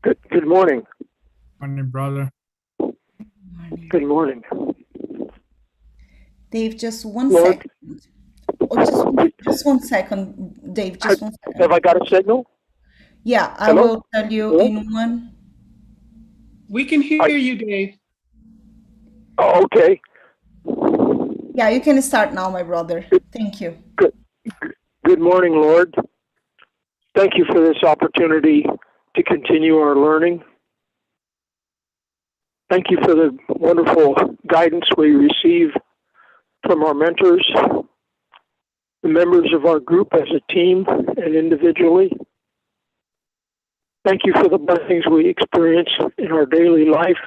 Good morning. Morning, brother. Morning. Good morning. Dave, just one Lord, second. Oh, just 1 second, Dave, have, just one have second. I got a signal? Yeah, I Hello? will tell you Hello? in one. We can hear I, you, Dave. oh, okay. Yeah, you can start now, my brother. Good, Thank you. good, good morning, Lord. Thank you for this opportunity to continue our learning. Thank you for the wonderful guidance we receive from our mentors, the members of our group as a team and individually. Thank you for the blessings we experience in our daily life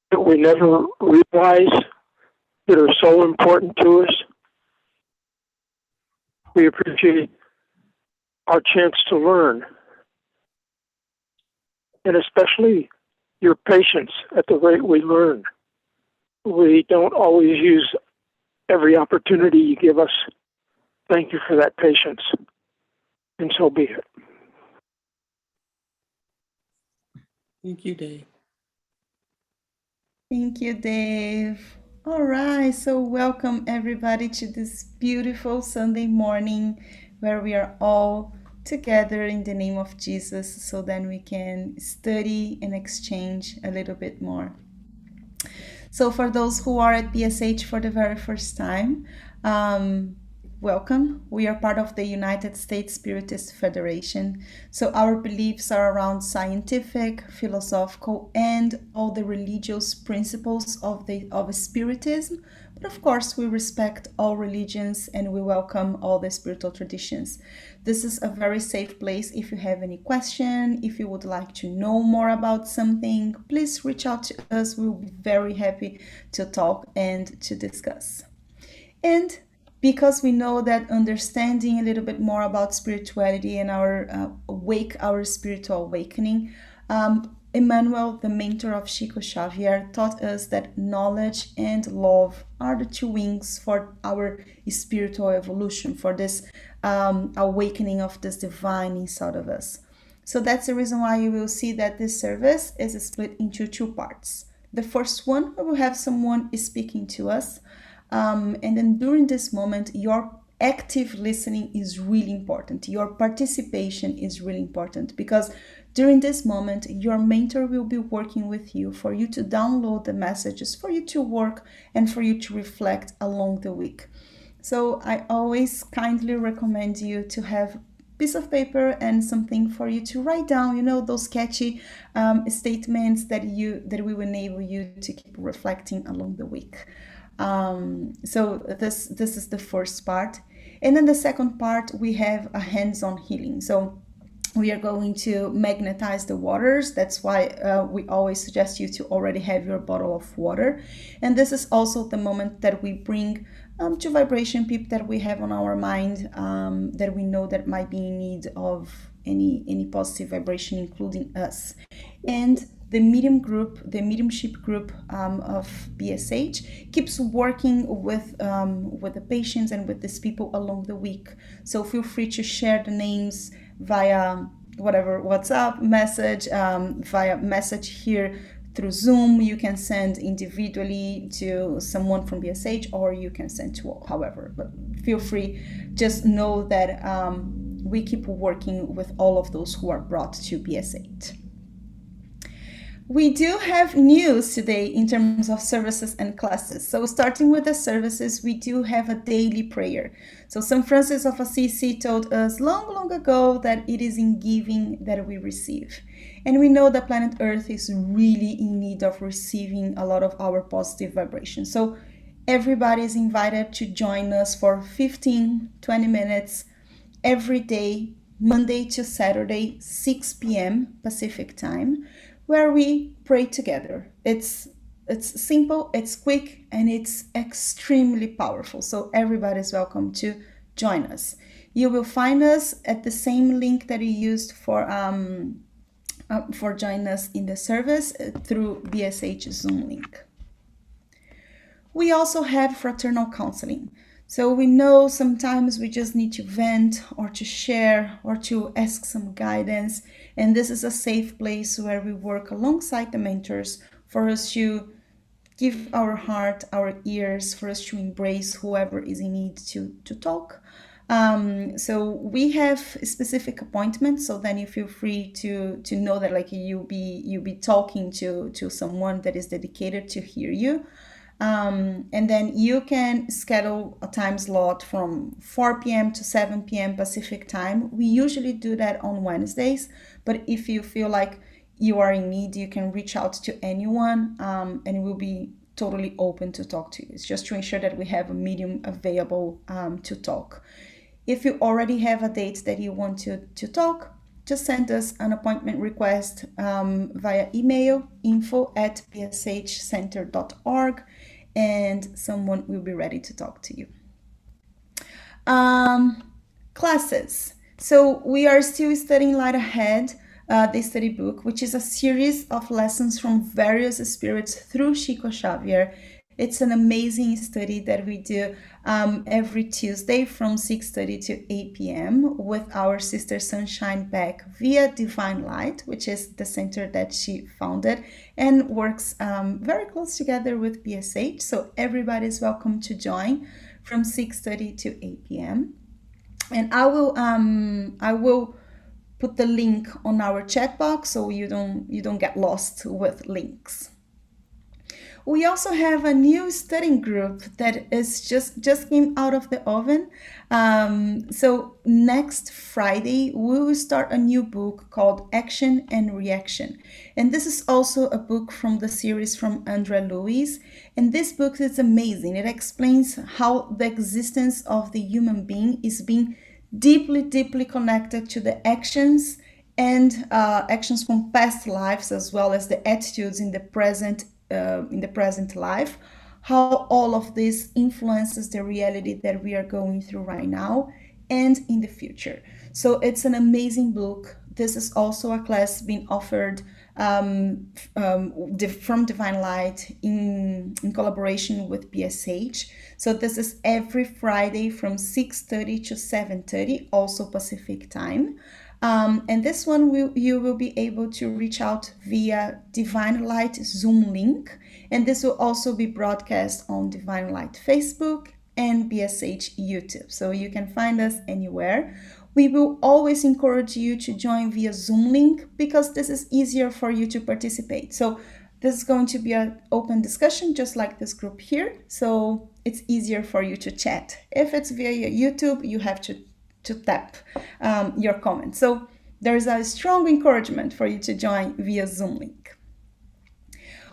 that we never realize that are so important to us. We appreciate our chance to learn, and especially your patience at the rate we learn. We don't always use every opportunity you give us. Thank you for that patience, and so be it. Thank you, Dave. Thank you, Dave. All right, so welcome everybody to this beautiful Sunday morning where we are all together in the name of Jesus so then we can study and exchange a little bit more. So for those who are at PSH for the very first time, welcome. We are part of the United States Spiritist Federation. So our beliefs are around scientific, philosophical, and all the religious principles of Spiritism. But of course, we respect all religions and we welcome all the spiritual traditions. This is a very safe place. If you have any question, if you would like to know more about something, please reach out to us. We'll be very happy to talk and to discuss. And because we know that understanding a little bit more about spirituality and our spiritual awakening, Emmanuel, the mentor of Chico Xavier, taught us that knowledge and love are the two wings for our spiritual evolution, for this awakening of this divine inside of us. So that's the reason why you will see that this service is split into two parts. The first one, we will have someone speaking to us. And then during this moment, your active listening is really important. Your participation is really important because during this moment, your mentor will be working with you for you to download the messages, for you to work, and for you to reflect along the week. So I always kindly recommend you to have piece of paper and something for you to write down, those catchy statements that will enable you to keep reflecting along the week. So this is the first part. And then the second part, we have a hands-on healing. So we are going to magnetize the waters. That's why we always suggest you to already have your bottle of water. And this is also the moment that we bring to vibration people that we have on our mind, that we know that might be in need of any positive vibration, including us. And the mediumship group of PSH keeps working with the patients and with these people along the week. So feel free to share the names via whatever WhatsApp message, via message here through Zoom. You can send individually to someone from PSH or you can send to however, but feel free. Just know that we keep working with all of those who are brought to PSH. We do have news today in terms of services and classes. So starting with the services, we do have a daily prayer. So St. Francis of Assisi told us long, long ago that it is in giving that we receive. And we know that planet Earth is really in need of receiving a lot of our positive vibrations. So everybody is invited to join us for 15, 20 minutes every day, Monday to Saturday, 6 p.m. Pacific time, where we pray together. It's simple, it's quick, and it's extremely powerful. So everybody's welcome to join us. You will find us at the same link that you used for joining us in the service through BSH Zoom link. We also have fraternal counseling. So we know sometimes we just need to vent or to share or to ask some guidance. And this is a safe place where we work alongside the mentors for us to give our heart, our ears, for us to embrace whoever is in need to talk. So we have specific appointments, so then you feel free to know that like you'll be talking to someone that is dedicated to hear you. And then you can schedule a time slot from 4 p.m. to 7 p.m. Pacific time. We usually do that on Wednesdays, but if you feel like you are in need, you can reach out to anyone, and we'll be totally open to talk to you. It's just to ensure that we have a medium available to talk. If you already have a date that you want to talk, just send us an appointment request via email, info@pshcenter.org, and someone will be ready to talk to you. Classes. So we are still studying Light Ahead, the study book, which is a series of lessons from various spirits through Chico Xavier. It's an amazing study that we do every Tuesday from 6:30 to 8 p.m. with our sister Sunshine Beck via Divine Light, which is the center that she founded and works very close together with PSH. So everybody is welcome to join from 6:30 to 8 p.m. And I will put the link on our chat box so you don't get lost with links. We also have a new studying group that is just came out of the oven. So next Friday, we will start a new book called Action and Reaction. And this is also a book from the series from Andre Luis. And this book is amazing. It explains how the existence of the human being is being deeply, deeply connected to the actions and actions from past lives, as well as the attitudes in the present life, how all of this influences the reality that we are going through right now and in the future. So it's an amazing book. This is also a class being offered from Divine Light in collaboration with PSH. So this is every Friday from 6:30 to 7:30, also Pacific time. And this one you will be able to reach out via Divine Light Zoom link. And this will also be broadcast on Divine Light Facebook and BSH YouTube. So you can find us anywhere. We will always encourage you to join via Zoom link because this is easier for you to participate. So this is going to be an open discussion just like this group here. So it's easier for you to chat. If it's via YouTube, you have to tap your comment. So there's a strong encouragement for you to join via Zoom link.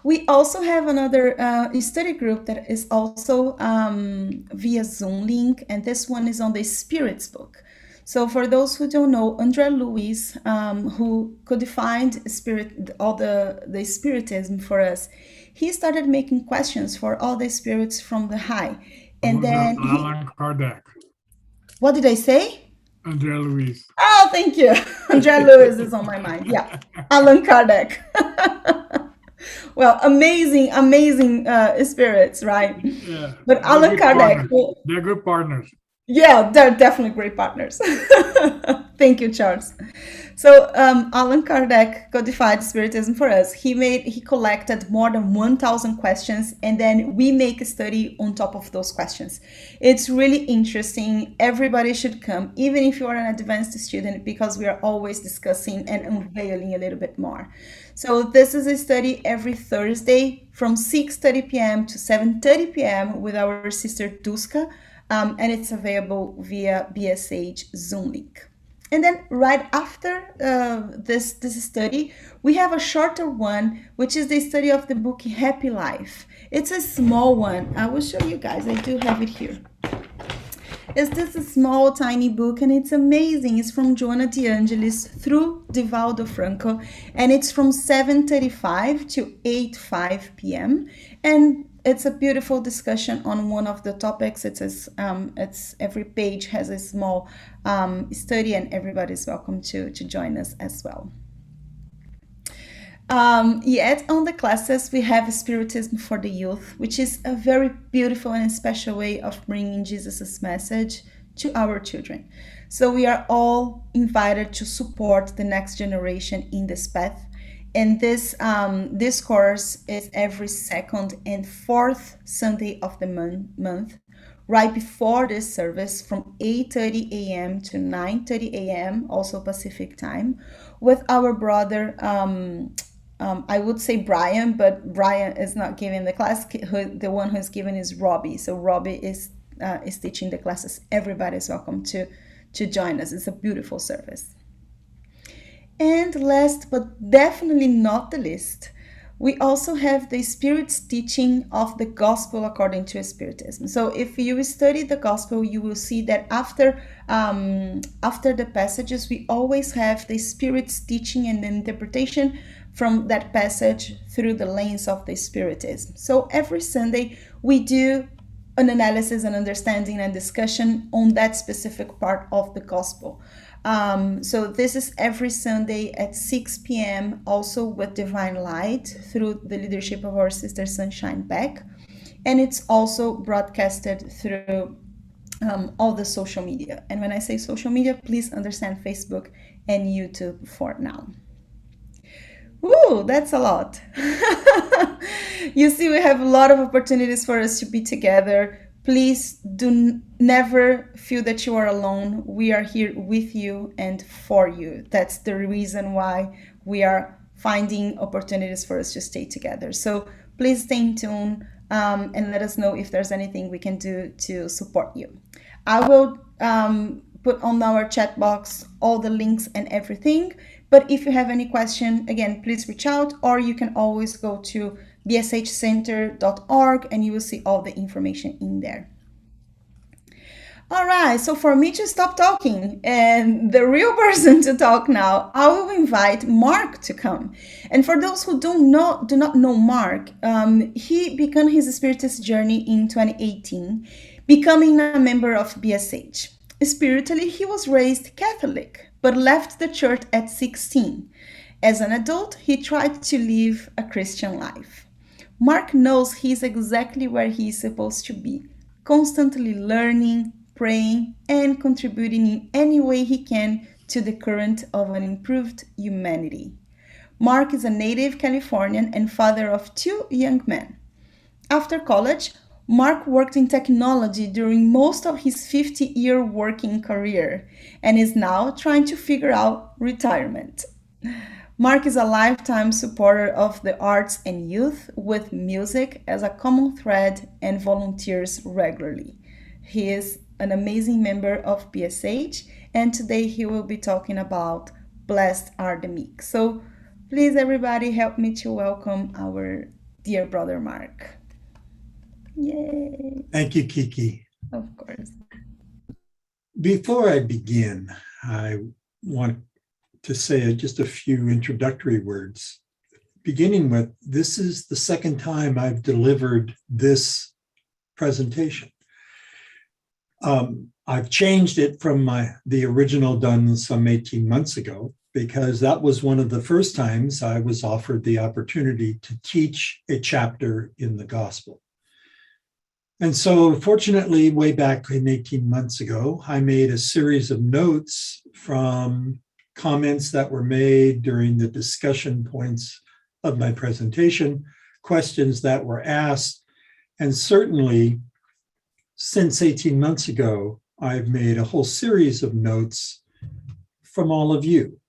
We also have another study group that is also via Zoom link, and this one is on the Spirits book. So for those who don't know, Andre Luis, who codified all the Spiritism for us, he started making questions for all the spirits from the high. And then Allan Kardec. What did I say? Andre Luis. Oh, thank you. Andre Luis is on my mind. Yeah, Allan Kardec. Well, amazing spirits, right? Yeah. But Allan Kardec. They're good partners. Yeah, they're definitely great partners. Thank you, Charles. So Allan Kardec codified Spiritism for us. He collected more than 1,000 questions, and then we make a study on top of those questions. It's really interesting. Everybody should come, even if you are an advanced student, because we are always discussing and unveiling a little bit more. So this is a study every Thursday from 6:30 p.m. to 7:30 p.m. with our sister Duska. And it's available via BSH Zoom link. And then right after this study, we have a shorter one, which is the study of the book Happy Life. It's a small one. I will show you guys. I do have it here. It's just a small, tiny book, and it's amazing. It's from Joanna De Angelis through Divaldo Franco, and it's from 7:35 to 8:05 p.m. And it's a beautiful discussion on one of the topics. It's every page has a small study, and everybody's welcome to join us as well. Yet on the classes, we have Spiritism for the Youth, which is a very beautiful and special way of bringing Jesus' message to our children. So we are all invited to support the next generation in this path. And this course is every second and fourth Sunday of the month, right before this service from 8:30 a.m. to 9:30 a.m., also Pacific time, with our brother, I would say Brian, but Brian is not giving the class. The one who's giving is Robbie. So Robbie is teaching the classes. Everybody is welcome to join us. It's a beautiful service. And last but definitely not the least, we also have the Spirit's teaching of the Gospel according to Spiritism. So if you study the Gospel, you will see that after the passages, we always have the Spirit's teaching and the interpretation from that passage through the lens of the Spiritism. So every Sunday, we do an analysis and understanding and discussion on that specific part of the Gospel. So this is every Sunday at 6 p.m. also with Divine Light through the leadership of our sister Sunshine Beck. And it's also broadcasted through all the social media. And when I say social media, please understand Facebook and YouTube for now. Ooh, that's a lot. You see, we have a lot of opportunities for us to be together. Please do never feel that you are alone. We are here with you and for you. That's the reason why we are finding opportunities for us to stay together. So please stay in tune and let us know if there's anything we can do to support you. I will put on our chat box all the links and everything. But if you have any question, again, please reach out, or you can always go to bshcenter.org and you will see all the information in there. All right, so for me to stop talking and the real person to talk now, I will invite Mark to come. And for those who do not know Mark, he began his Spiritist journey in 2018, becoming a member of BSH. Spiritually, he was raised Catholic, but left the church at 16. As an adult, he tried to live a Christian life. Mark knows he's exactly where he's supposed to be, constantly learning, praying, and contributing in any way he can to the current of an improved humanity. Mark is a native Californian and father of 2 young men. After college, Mark worked in technology during most of his 50-year working career and is now trying to figure out retirement. Mark is a lifetime supporter of the arts and youth with music as a common thread and volunteers regularly. He is an amazing member of BSH, and today he will be talking about Blessed Are the Meek. So please, everybody, help me to welcome our dear brother Mark. Yay! Thank you, Kiki. Of course. Before I begin, I want to say just a few introductory words. Beginning with, this is the second time I've delivered this presentation. I've changed it from the original done some 18 months ago, because that was one of the first times I was offered the opportunity to teach a chapter in the gospel. And so fortunately, way back in 18 months ago, I made a series of notes from comments that were made during the discussion points of my presentation, questions that were asked, and certainly since 18 months ago, I've made a whole series of notes from all of you,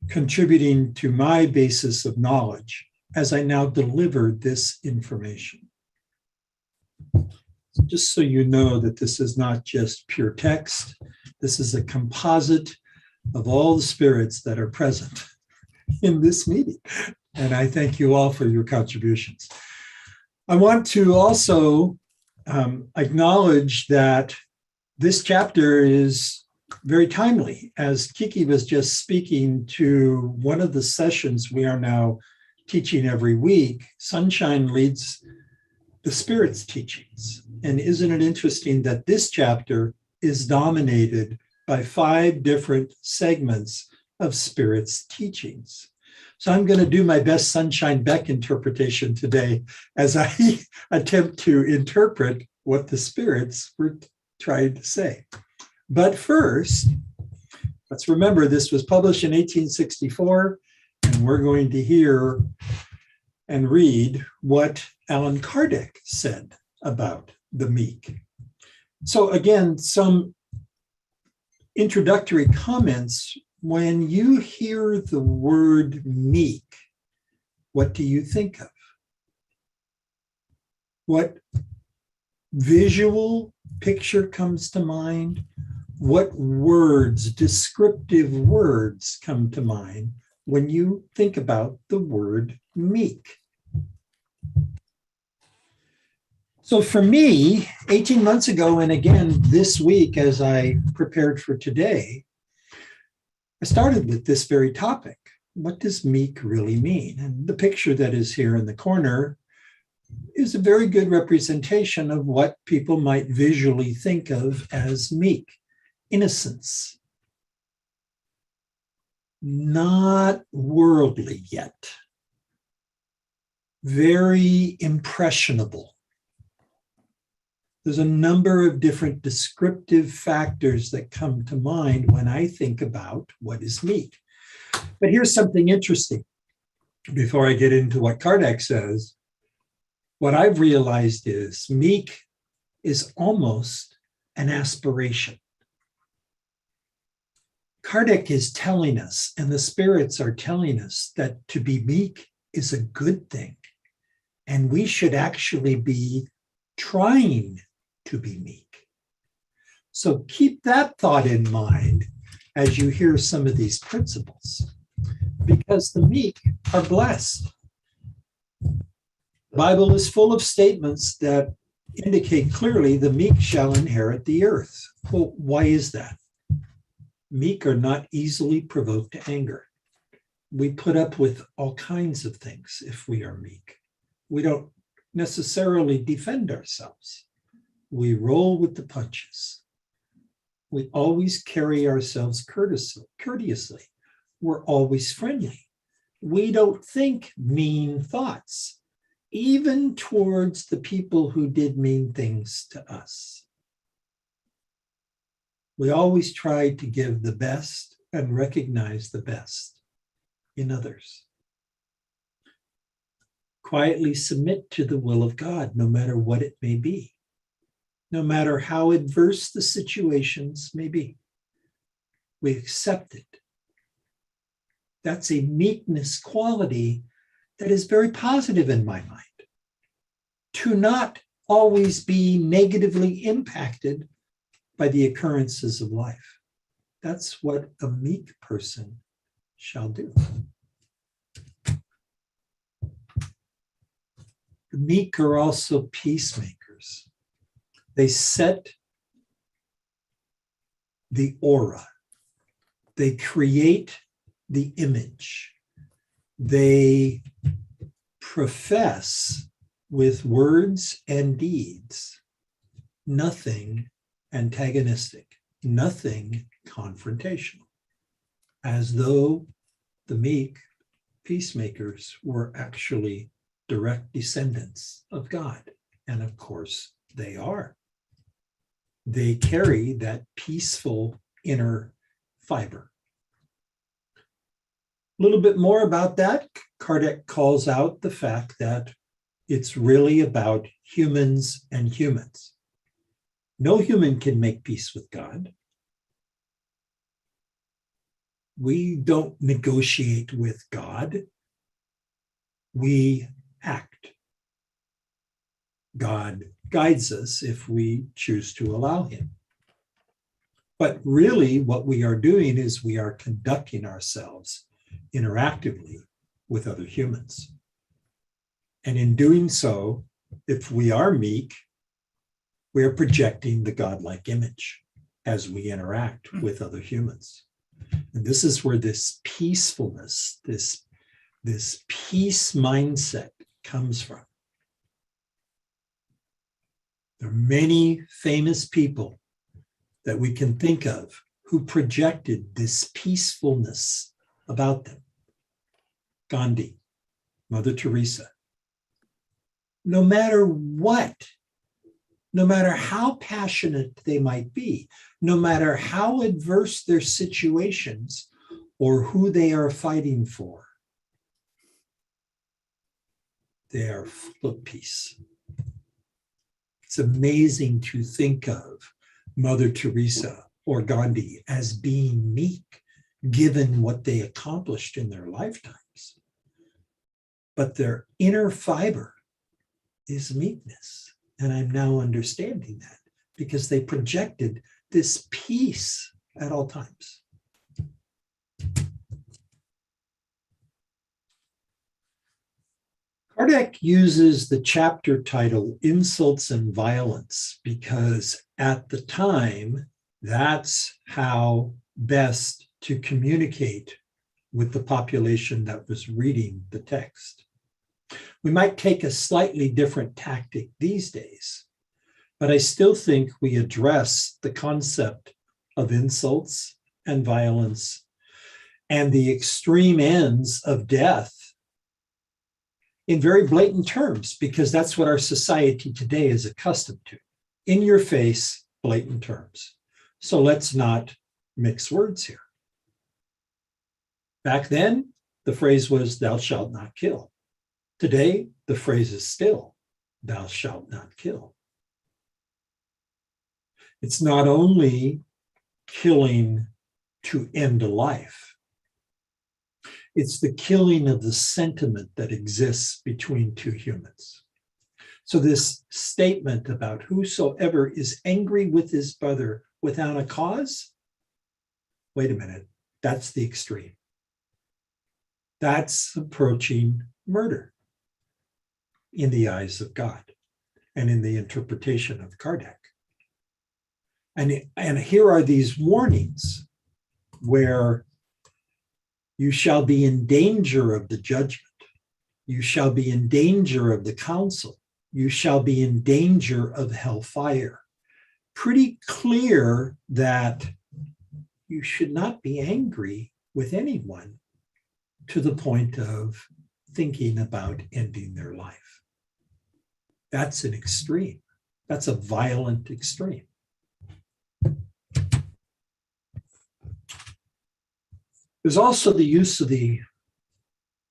contributing to my basis of knowledge as I now deliver this information. Just so you know that this is not just pure text, this is a composite of all the spirits that are present in this meeting. And I thank you all for your contributions. I want to also acknowledge that this chapter is very timely. As Kiki was just speaking to one of the sessions we are now teaching every week, Sunshine leads the Spirit's teachings. And isn't it interesting that this chapter is dominated by 5 different segments of Spirit's teachings? So I'm going to do my best Sunshine Beck interpretation today as I attempt to interpret what the spirits were trying to say. But first, let's remember this was published in 1864, and we're going to hear and read what Allan Kardec said about the meek. So again, some introductory comments. When you hear the word meek, what do you think of? What visual picture comes to mind? What words, descriptive words, come to mind when you think about the word meek? So for me, 18 months ago, and again this week as I prepared for today, I started with this very topic. What does meek really mean? And the picture that is here in the corner is a very good representation of what people might visually think of as meek. Innocence. Not worldly yet. Very impressionable. There's a number of different descriptive factors that come to mind when I think about what is meek. But here's something interesting. Before I get into what Kardec says, what I've realized is meek is almost an aspiration. Kardec is telling us, and the spirits are telling us, that to be meek is a good thing. And we should actually be trying to be meek. So keep that thought in mind as you hear some of these principles, because the meek are blessed. The Bible is full of statements that indicate clearly the meek shall inherit the earth. Well, why is that? Meek are not easily provoked to anger. We put up with all kinds of things if we are meek. We don't necessarily defend ourselves. We roll with the punches. We always carry ourselves courteously. We're always friendly. We don't think mean thoughts, even towards the people who did mean things to us. We always try to give the best and recognize the best in others. Quietly submit to the will of God, no matter what it may be. No matter how adverse the situations may be, we accept it. That's a meekness quality that is very positive in my mind. To not always be negatively impacted by the occurrences of life. That's what a meek person shall do. The meek are also peacemakers. They set the aura. They create the image. They profess with words and deeds nothing antagonistic, nothing confrontational, as though the meek peacemakers were actually direct descendants of God. And of course, they are. They carry that peaceful inner fiber. A little bit more about that. Kardec calls out the fact that it's really about humans and humans. No human can make peace with God. We don't negotiate with God. We act. God guides us if we choose to allow him. But really what we are doing is we are conducting ourselves interactively with other humans. And in doing so, if we are meek, we are projecting the godlike image as we interact with other humans. And this is where this peacefulness, this peace mindset comes from. There are many famous people that we can think of who projected this peacefulness about them. Gandhi, Mother Teresa. No matter what, no matter how passionate they might be, no matter how adverse their situations or who they are fighting for, they are full of peace. It's amazing to think of Mother Teresa or Gandhi as being meek, given what they accomplished in their lifetimes. But their inner fiber is meekness. And I'm now understanding that because they projected this peace at all times. Kardec uses the chapter title Insults and Violence because at the time, that's how best to communicate with the population that was reading the text. We might take a slightly different tactic these days, but I still think we address the concept of insults and violence and the extreme ends of death in very blatant terms, because that's what our society today is accustomed to. In your face, blatant terms. So let's not mix words here. Back then, the phrase was, thou shalt not kill. Today, the phrase is still, thou shalt not kill. It's not only killing to end a life. It's the killing of the sentiment that exists between two humans. So this statement about whosoever is angry with his brother without a cause, wait a minute, that's the extreme. That's approaching murder in the eyes of God and in the interpretation of Kardec. And here are these warnings where you shall be in danger of the judgment. You shall be in danger of the council. You shall be in danger of hellfire. Pretty clear that you should not be angry with anyone to the point of thinking about ending their life. That's an extreme. That's a violent extreme. There's also the use of the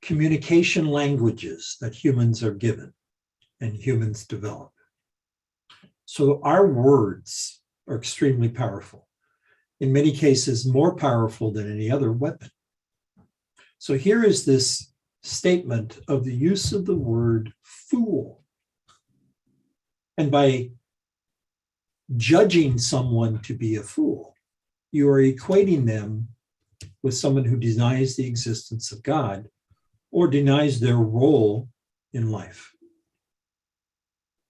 communication languages that humans are given and humans develop. So our words are extremely powerful, in many cases more powerful than any other weapon. So here is this statement of the use of the word fool. And by judging someone to be a fool, you are equating them with someone who denies the existence of God or denies their role in life.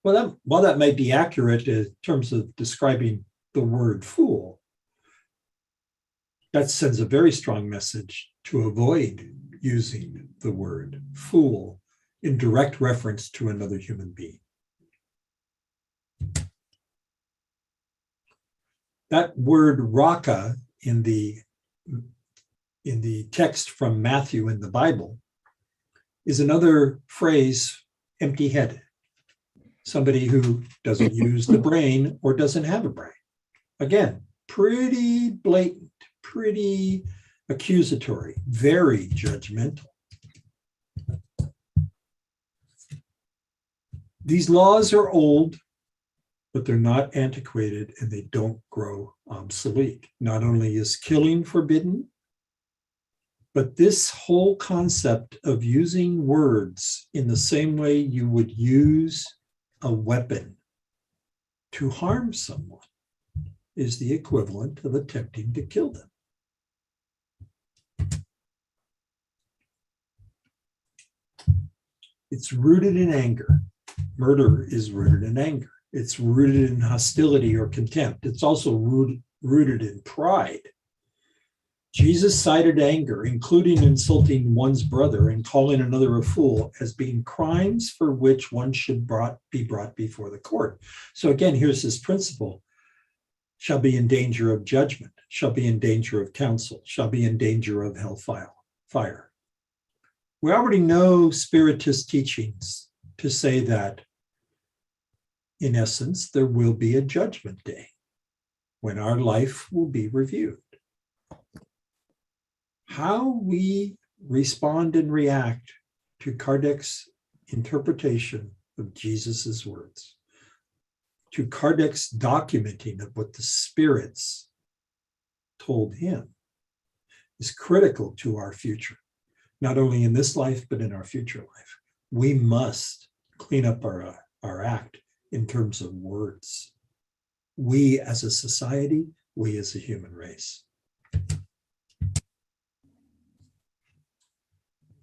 Well, while that might be accurate in terms of describing the word fool, that sends a very strong message to avoid using the word fool in direct reference to another human being. That word raka in the text from Matthew in the Bible is another phrase, empty-headed. Somebody who doesn't use the brain or doesn't have a brain. Again, pretty blatant, pretty accusatory, very judgmental. These laws are old, but they're not antiquated and they don't grow obsolete. Not only is killing forbidden, but this whole concept of using words in the same way you would use a weapon to harm someone is the equivalent of attempting to kill them. It's rooted in anger. Murder is rooted in anger. It's rooted in hostility or contempt. It's also rooted in pride. Jesus cited anger, including insulting one's brother and calling another a fool, as being crimes for which one should be brought before the court. So again, here's this principle: shall be in danger of judgment, shall be in danger of counsel, shall be in danger of hellfire. We already know Spiritist teachings to say that, in essence, there will be a judgment day when our life will be reviewed. How we respond and react to Kardec's interpretation of Jesus's words, to Kardec's documenting of what the spirits told him, is critical to our future, not only in this life, but in our future life. We must clean up our act in terms of words. We as a society, we as a human race.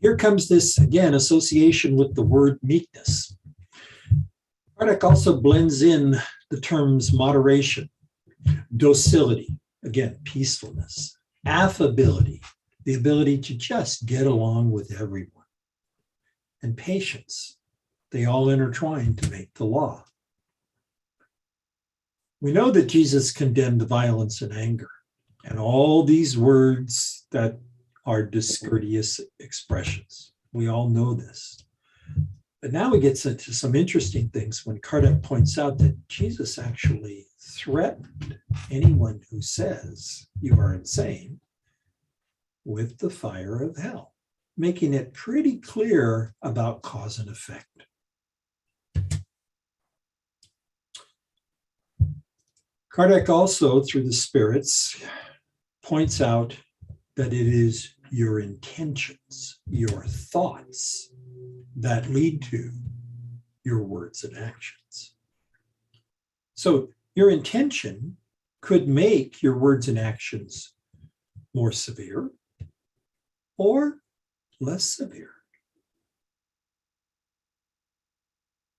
Here comes this, again, association with the word meekness. Kardec also blends in the terms moderation, docility, again, peacefulness, affability, the ability to just get along with everyone, and patience. They all intertwine to make the law. We know that Jesus condemned violence and anger and all these words that are discourteous expressions. We all know this. But now we get into some interesting things when Kardec points out that Jesus actually threatened anyone who says you are insane with the fire of hell, making it pretty clear about cause and effect. Kardec also, through the spirits, points out that it is your intentions, your thoughts, that lead to your words and actions. So your intention could make your words and actions more severe or less severe.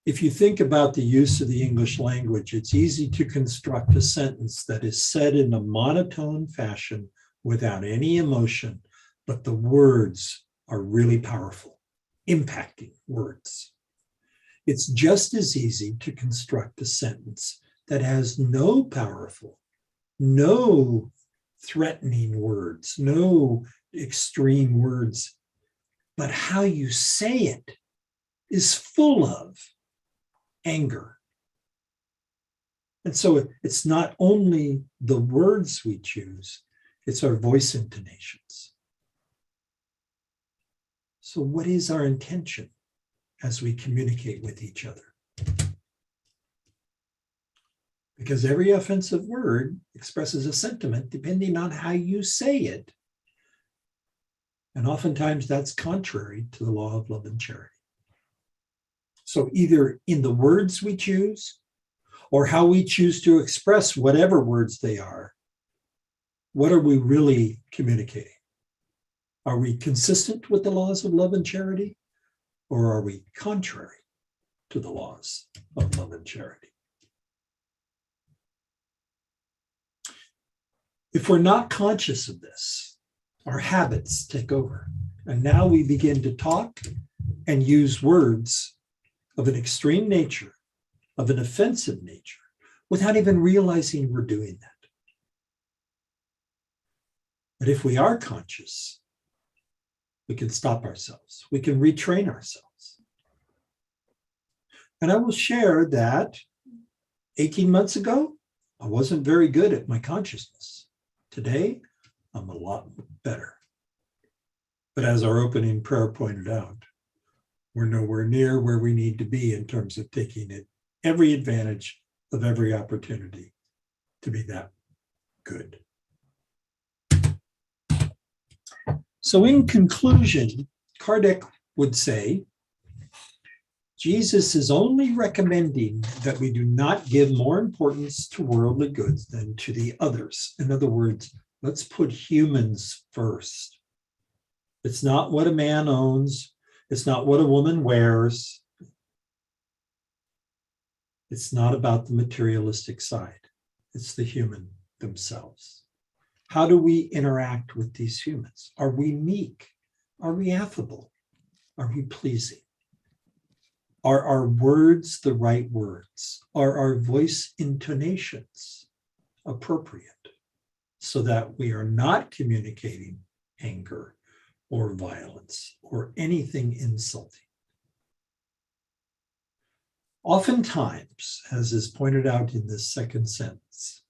If you think about the use of the English language, it's easy to construct a sentence that is said in a monotone fashion without any emotion, but the words are really powerful, impacting words. It's just as easy to construct a sentence that has no powerful, no threatening words, no extreme words, but how you say it is full of anger. And so it's not only the words we choose, it's our voice intonations. So what is our intention as we communicate with each other? Because every offensive word expresses a sentiment depending on how you say it. And oftentimes that's contrary to the law of love and charity. So either in the words we choose or how we choose to express whatever words they are, what are we really communicating? Are we consistent with the laws of love and charity, or are we contrary to the laws of love and charity? If we're not conscious of this, our habits take over. And now we begin to talk and use words of an extreme nature, of an offensive nature, without even realizing we're doing that. But if we are conscious, we can stop ourselves. We can retrain ourselves. And I will share that 18 months ago, I wasn't very good at my consciousness. Today, I'm a lot better. But as our opening prayer pointed out, we're nowhere near where we need to be in terms of taking every advantage of every opportunity to be that good. So in conclusion, Kardec would say, Jesus is only recommending that we do not give more importance to worldly goods than to the others. In other words, let's put humans first. It's not what a man owns. It's not what a woman wears. It's not about the materialistic side. It's the human themselves. How do we interact with these humans? Are we meek? Are we affable? Are we pleasing? Are our words the right words? Are our voice intonations appropriate so that we are not communicating anger or violence or anything insulting. Oftentimes, as is pointed out in this second sentence,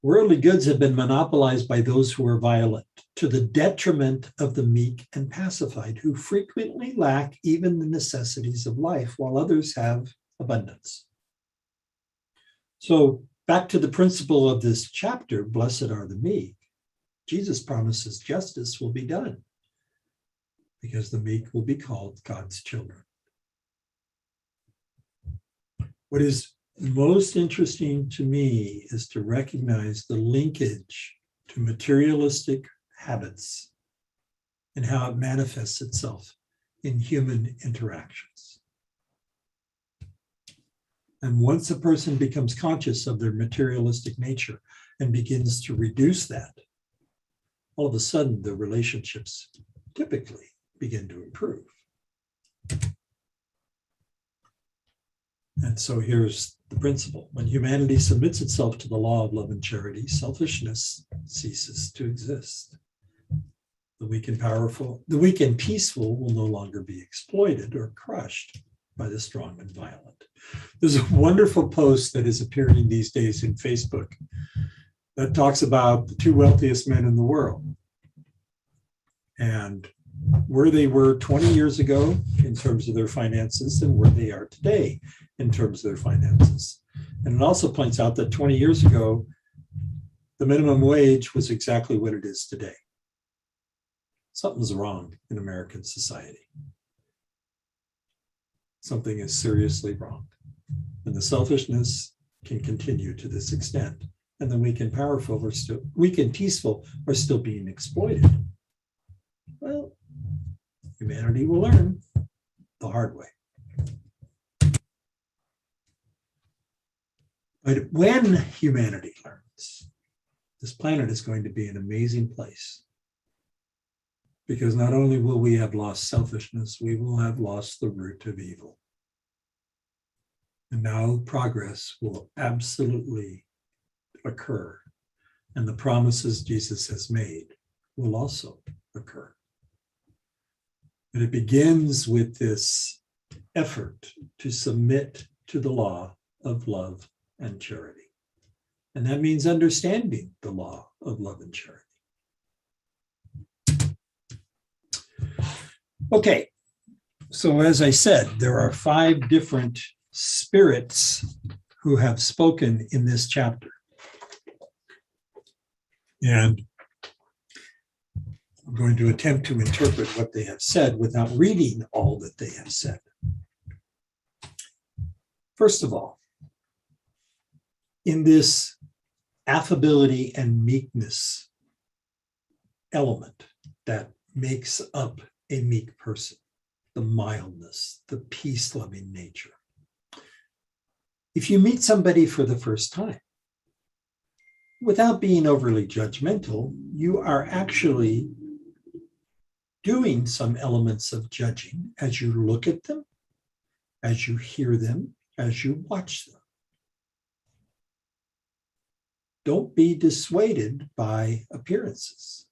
worldly goods have been monopolized by those who are violent, to the detriment of the meek and pacified, who frequently lack even the necessities of life, while others have abundance. So back to the principle of this chapter, blessed are the meek. Jesus promises justice will be done because the meek will be called God's children. What is most interesting to me is to recognize the linkage to materialistic habits and how it manifests itself in human interactions. And once a person becomes conscious of their materialistic nature and begins to reduce that, all of a sudden the relationships typically begin to improve. And so here's the principle. When humanity submits itself to the law of love and charity, selfishness ceases to exist. The weak and peaceful will no longer be exploited or crushed by the strong and violent. There's a wonderful post that is appearing these days in Facebook that talks about the two wealthiest men in the world and where they were 20 years ago in terms of their finances and where they are today in terms of their finances. And it also points out that 20 years ago, the minimum wage was exactly what it is today. Something's wrong in American society. Something is seriously wrong. And the selfishness can continue to this extent. And the weak and peaceful are still being exploited. Well, humanity will learn the hard way. But when humanity learns, this planet is going to be an amazing place. Because not only will we have lost selfishness, we will have lost the root of evil. And now progress will absolutely occur. And the promises Jesus has made will also occur. And it begins with this effort to submit to the law of love and charity. And that means understanding the law of love and charity. Okay, so as I said, there are 5 different spirits who have spoken in this chapter. And I'm going to attempt to interpret what they have said without reading all that they have said. First of all, in this affability and meekness element that makes up a meek person, the mildness, the peace-loving nature. If you meet somebody for the first time, without being overly judgmental, you are actually doing some elements of judging as you look at them, as you hear them, as you watch them. Don't be dissuaded by appearances.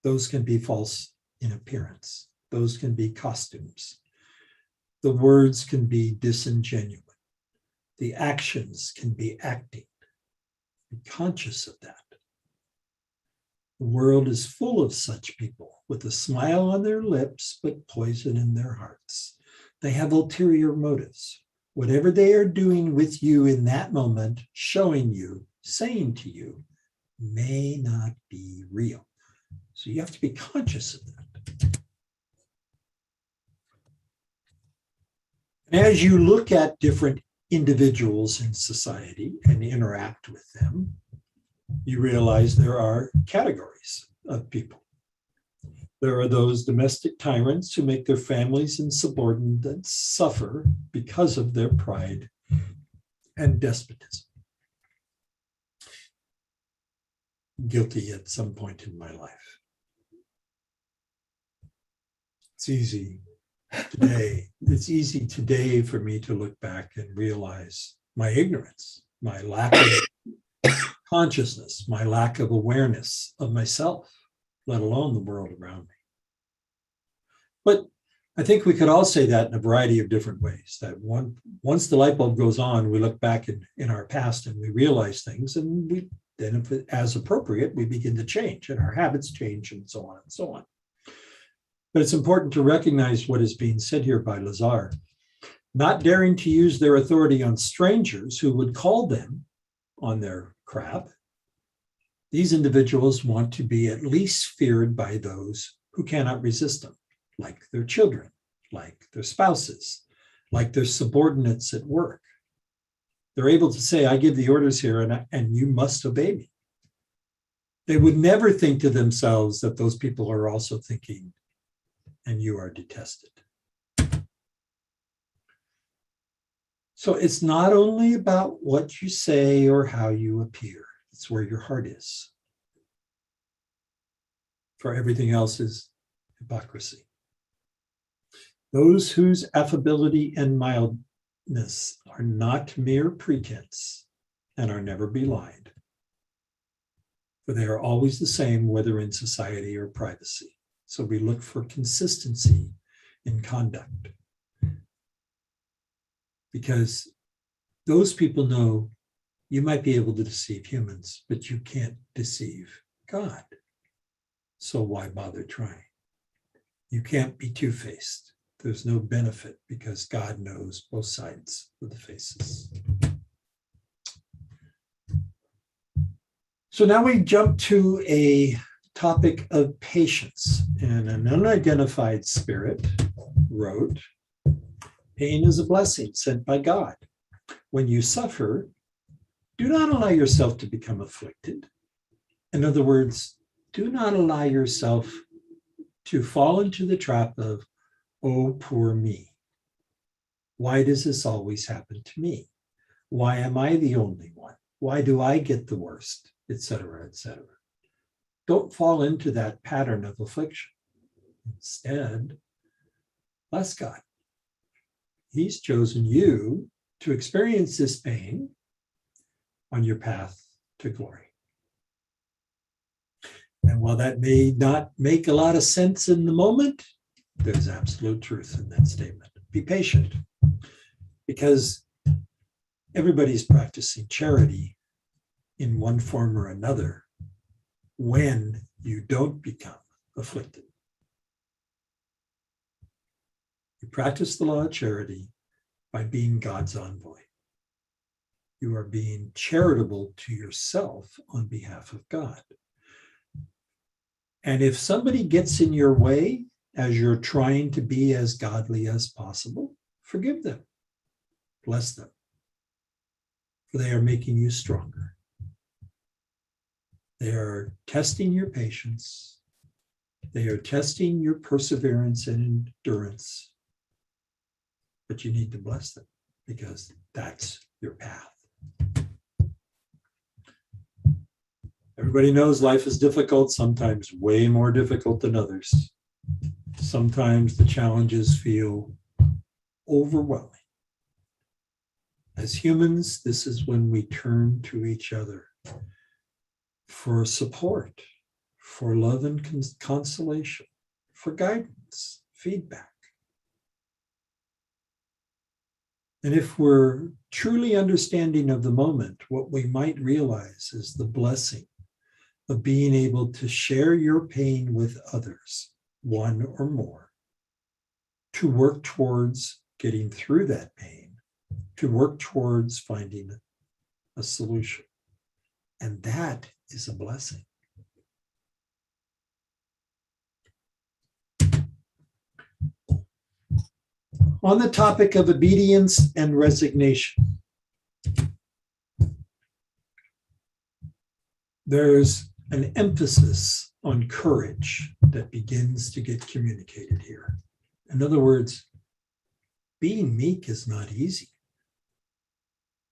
Those can be false in appearance. Those can be costumes. The words can be disingenuine. The actions can be acting. Be conscious of that. The world is full of such people with a smile on their lips, but poison in their hearts. They have ulterior motives. Whatever they are doing with you in that moment, showing you, saying to you, may not be real. So you have to be conscious of that. And as you look at different individuals in society and interact with them, you realize there are categories of people. There are those domestic tyrants who make their families and subordinates suffer because of their pride and despotism. Guilty at some point in my life. It's easy today for me to look back and realize my ignorance, my lack of consciousness, my lack of awareness of myself, let alone the world around me. But I think we could all say that in a variety of different ways, that once the light bulb goes on, we look back in our past and we realize things, and we then, if as appropriate, we begin to change and our habits change and so on and so on. But it's important to recognize what is being said here by Lazar. Not daring to use their authority on strangers who would call them on their crap, these individuals want to be at least feared by those who cannot resist them, like their children, like their spouses, like their subordinates at work. They're able to say, I give the orders here and you must obey me. They would never think to themselves that those people are also thinking, and you are detested. So it's not only about what you say or how you appear. It's where your heart is. For everything else is hypocrisy. Those whose affability and mildness are not mere pretense and are never belied. For they are always the same, whether in society or privacy. So we look for consistency in conduct. Because those people know you might be able to deceive humans, but you can't deceive God. So why bother trying? You can't be two-faced. There's no benefit because God knows both sides of the faces. So now we jump to a topic of patience. And an unidentified spirit wrote, pain is a blessing sent by God. When you suffer, do not allow yourself to become afflicted. In other words, do not allow yourself to fall into the trap of, oh, poor me. Why does this always happen to me? Why am I the only one? Why do I get the worst? Etc., etc. Don't fall into that pattern of affliction. Instead, bless God. He's chosen you to experience this pain on your path to glory. And while that may not make a lot of sense in the moment, there's absolute truth in that statement. Be patient, because everybody's practicing charity in one form or another when you don't become afflicted. You practice the law of charity by being God's envoy. You are being charitable to yourself on behalf of God. And if somebody gets in your way as you're trying to be as godly as possible, forgive them, bless them, for they are making you stronger. They are testing your patience. They are testing your perseverance and endurance. But you need to bless them because that's your path. Everybody knows life is difficult, sometimes way more difficult than others. Sometimes the challenges feel overwhelming. As humans, this is when we turn to each other for support, for love and consolation, for guidance, feedback. And if we're truly understanding of the moment, what we might realize is the blessing of being able to share your pain with others, one or more, to work towards getting through that pain, to work towards finding a solution. And that is a blessing. On the topic of obedience and resignation, there's an emphasis on courage that begins to get communicated here. In other words, being meek is not easy.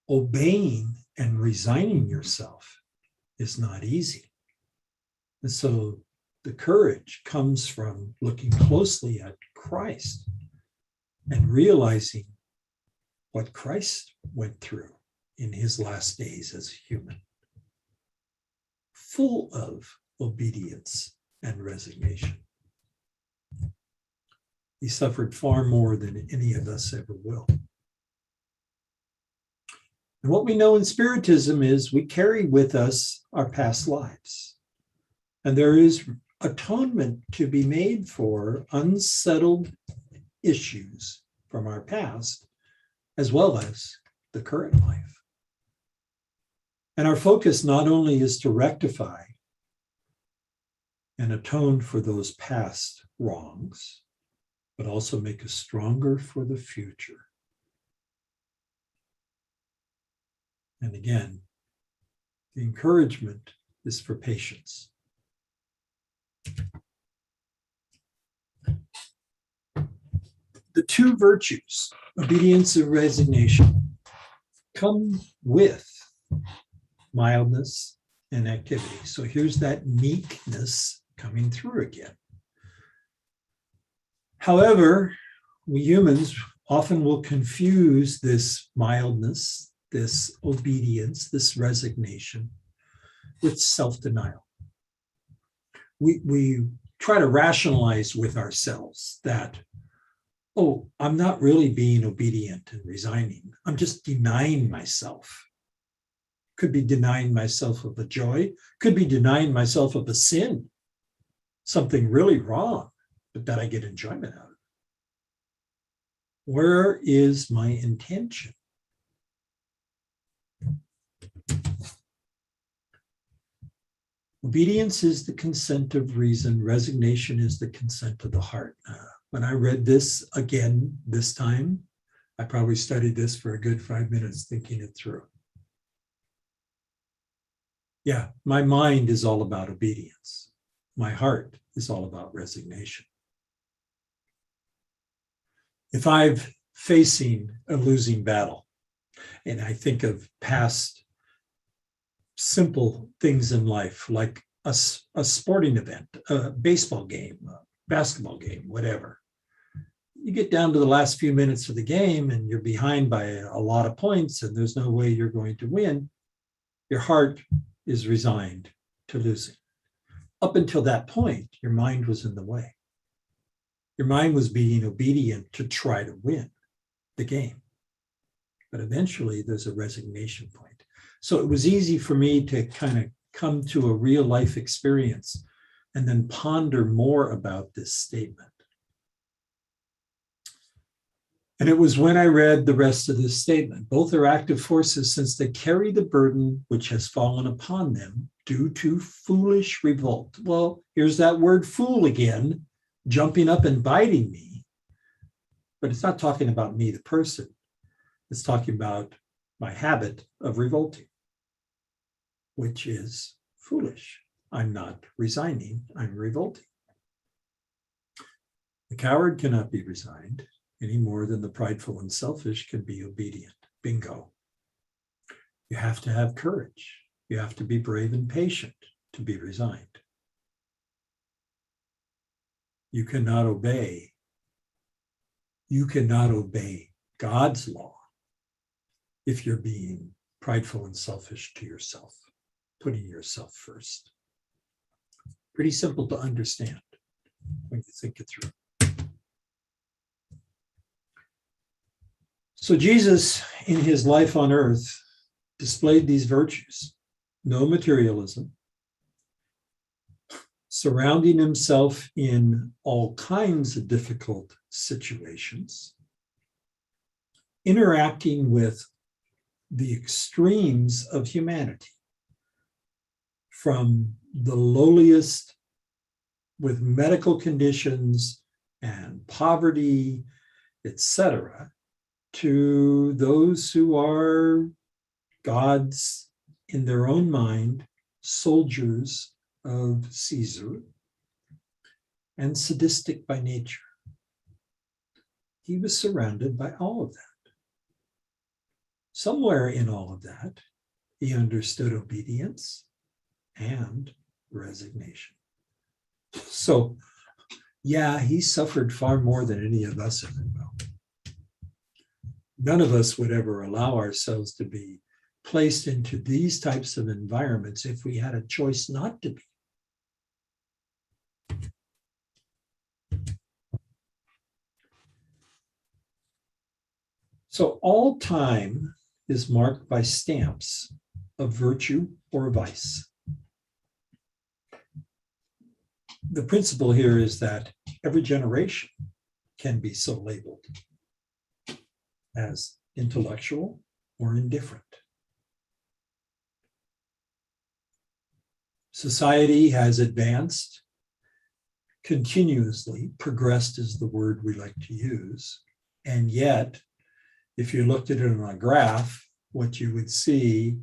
Obeying and resigning yourself is not easy. And so the courage comes from looking closely at Christ and realizing what Christ went through in his last days as a human. full of obedience and resignation. He suffered far more than any of us ever will. And what we know in Spiritism is we carry with us our past lives. And there is atonement to be made for unsettled issues from our past, as well as the current life. And our focus not only is to rectify and atone for those past wrongs, but also make us stronger for the future. And again, the encouragement is for patience. The two virtues, obedience and resignation, come with mildness and activity. So here's that meekness coming through again. However, we humans often will confuse this mildness, this obedience, this resignation with self-denial. We try to rationalize with ourselves that, oh, I'm not really being obedient and resigning. I'm just denying myself. Could be denying myself of a joy, could be denying myself of a sin, something really wrong, but that I get enjoyment out of. Where is my intention? Obedience is the consent of reason. Resignation is the consent of the heart. When I read this again this time, I probably studied this for a good 5 minutes thinking it through. Yeah, my mind is all about obedience. My heart is all about resignation. If I'm facing a losing battle, and I think of past simple things in life, like a sporting event, a baseball game, a basketball game, whatever. You get down to the last few minutes of the game and you're behind by a lot of points and there's no way you're going to win. Your heart is resigned to losing. Up until that point, your mind was in the way. Your mind was being obedient to try to win the game. But eventually there's a resignation point. So it was easy for me to kind of come to a real life experience and then ponder more about this statement. And it was when I read the rest of this statement. Both are active forces since they carry the burden which has fallen upon them due to foolish revolt. Well, here's that word fool again, jumping up and biting me. But it's not talking about me, the person. It's talking about my habit of revolting, which is foolish. I'm not resigning, I'm revolting. The coward cannot be resigned any more than the prideful and selfish can be obedient. Bingo. You have to have courage. You have to be brave and patient to be resigned. You cannot obey God's law if you're being prideful and selfish to yourself, putting yourself first. Pretty simple to understand when you think it through. So Jesus, in his life on earth, displayed these virtues: no materialism, surrounding himself in all kinds of difficult situations, interacting with the extremes of humanity, from the lowliest with medical conditions and poverty, etc., to those who are gods in their own mind, soldiers of Caesar, and sadistic by nature. He was surrounded by all of that. Somewhere in all of that, he understood obedience and resignation. So, yeah, he suffered far more than any of us ever will. None of us would ever allow ourselves to be placed into these types of environments if we had a choice not to be. So all time is marked by stamps of virtue or vice. The principle here is that every generation can be so labeled as intellectual or indifferent. Society has advanced, continuously progressed is the word we like to use, and yet, if you looked at it on a graph, what you would see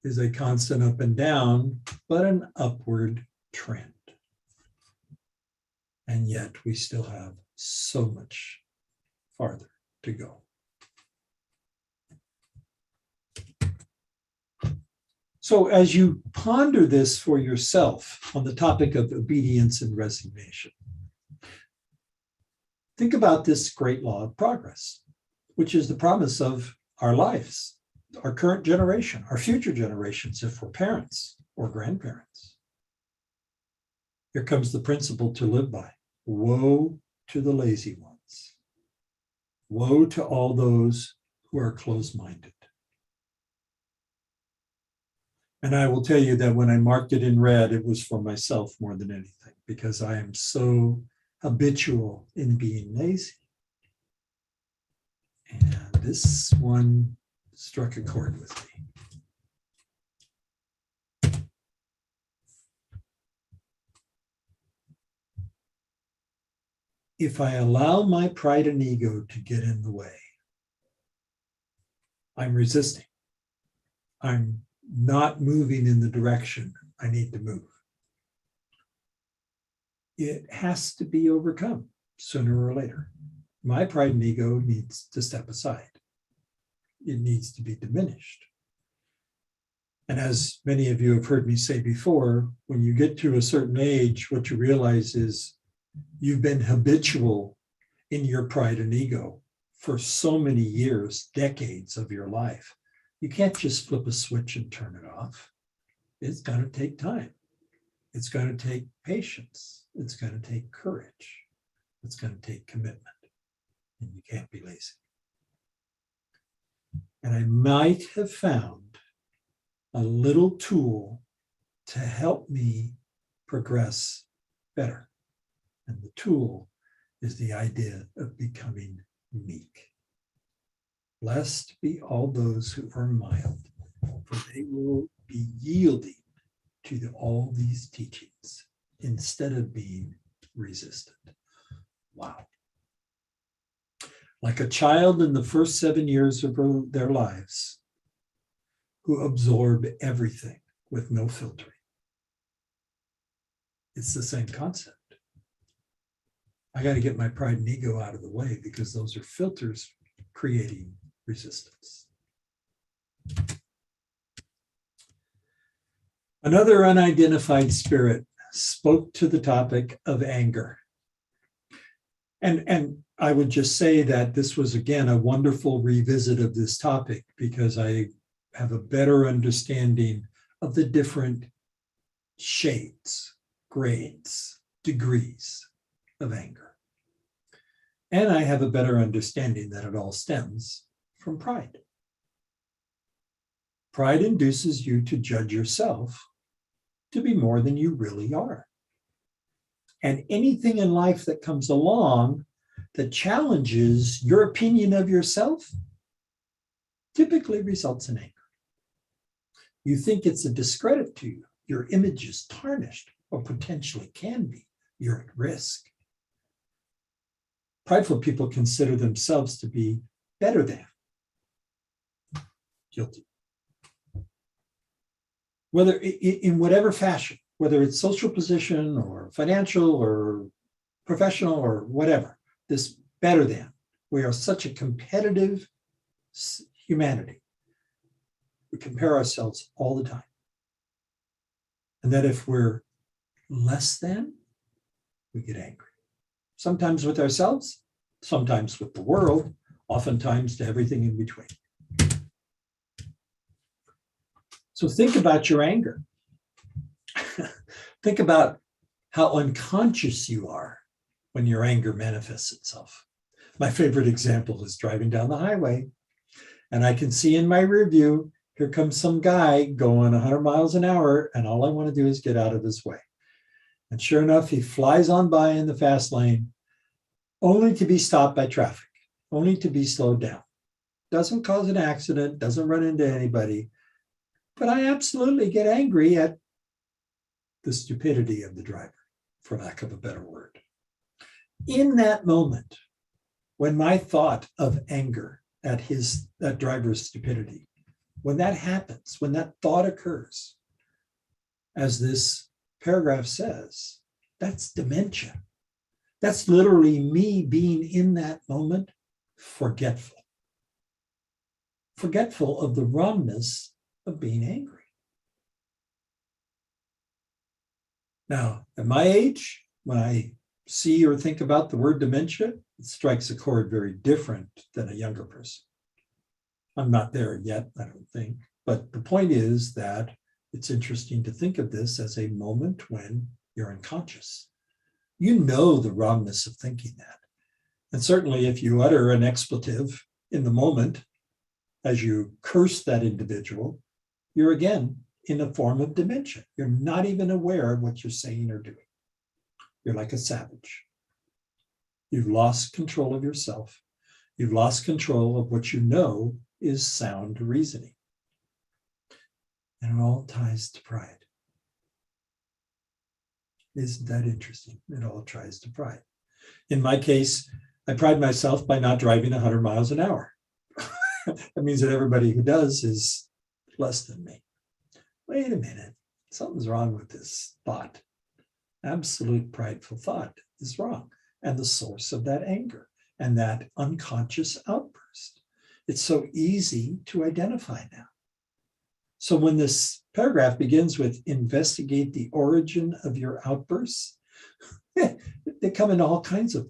is a constant up and down, but an upward trend. And yet we still have so much farther to go. So as you ponder this for yourself on the topic of obedience and resignation, think about this great law of progress, which is the promise of our lives, our current generation, our future generations, if we're parents or grandparents. Here comes the principle to live by. Woe to the lazy ones. Woe to all those who are closed-minded. And I will tell you that when I marked it in red, it was for myself more than anything, because I am so habitual in being lazy. And this one struck a chord with me. If I allow my pride and ego to get in the way, I'm resisting. I'm not moving in the direction I need to move. It has to be overcome sooner or later. My pride and ego needs to step aside. It needs to be diminished. And as many of you have heard me say before, when you get to a certain age, what you realize is you've been habitual in your pride and ego for so many years, decades of your life. You can't just flip a switch and turn it off. It's going to take time. It's going to take patience. It's going to take courage. It's going to take commitment. And you can't be lazy. And I might have found a little tool to help me progress better. And the tool is the idea of becoming meek. Blessed be all those who are mild, for they will be yielding to all these teachings instead of being resistant. Wow. Like a child in the first 7 years of their lives who absorb everything with no filtering. It's the same concept. I got to get my pride and ego out of the way because those are filters creating resistance. Another unidentified spirit spoke to the topic of anger. And I would just say that this was, again, a wonderful revisit of this topic because I have a better understanding of the different shades, grades, degrees of anger. And I have a better understanding that it all stems from pride. Pride induces you to judge yourself to be more than you really are. And anything in life that comes along that challenges your opinion of yourself typically results in anger. You think it's a discredit to you. Your image is tarnished, or potentially can be. You're at risk. Prideful people consider themselves to be better than. Guilty. Whether in whatever fashion, whether it's social position or financial or professional or whatever, this better than. We are such a competitive humanity. We compare ourselves all the time. And that if we're less than, we get angry. Sometimes with ourselves, sometimes with the world, oftentimes to everything in between. So think about your anger. Think about how unconscious you are when your anger manifests itself. My favorite example is driving down the highway, and I can see in my rear view, here comes some guy going 100 miles an hour, and all I want to do is get out of his way. And sure enough, he flies on by in the fast lane, only to be stopped by traffic, only to be slowed down. Doesn't cause an accident, doesn't run into anybody, but I absolutely get angry at the stupidity of the driver, for lack of a better word. In that moment, when my thought of anger at that driver's stupidity, when that happens, when that thought occurs, as this paragraph says, that's dementia. That's literally me being in that moment forgetful. Forgetful of the wrongness of being angry. Now, at my age, when I see or think about the word dementia, it strikes a chord very different than a younger person. I'm not there yet, I don't think. But the point is that it's interesting to think of this as a moment when you're unconscious. You know the wrongness of thinking that. And certainly if you utter an expletive in the moment, as you curse that individual, you're again in a form of dementia. You're not even aware of what you're saying or doing. You're like a savage. You've lost control of yourself. You've lost control of what you know is sound reasoning. And it all ties to pride. Isn't that interesting? It all ties to pride. In my case, I pride myself by not driving 100 miles an hour. That means that everybody who does is less than me. Wait a minute, something's wrong with this thought. Absolute prideful thought is wrong. And the source of that anger and that unconscious outburst. It's so easy to identify now. So when this paragraph begins with investigate the origin of your outbursts, they come in all kinds of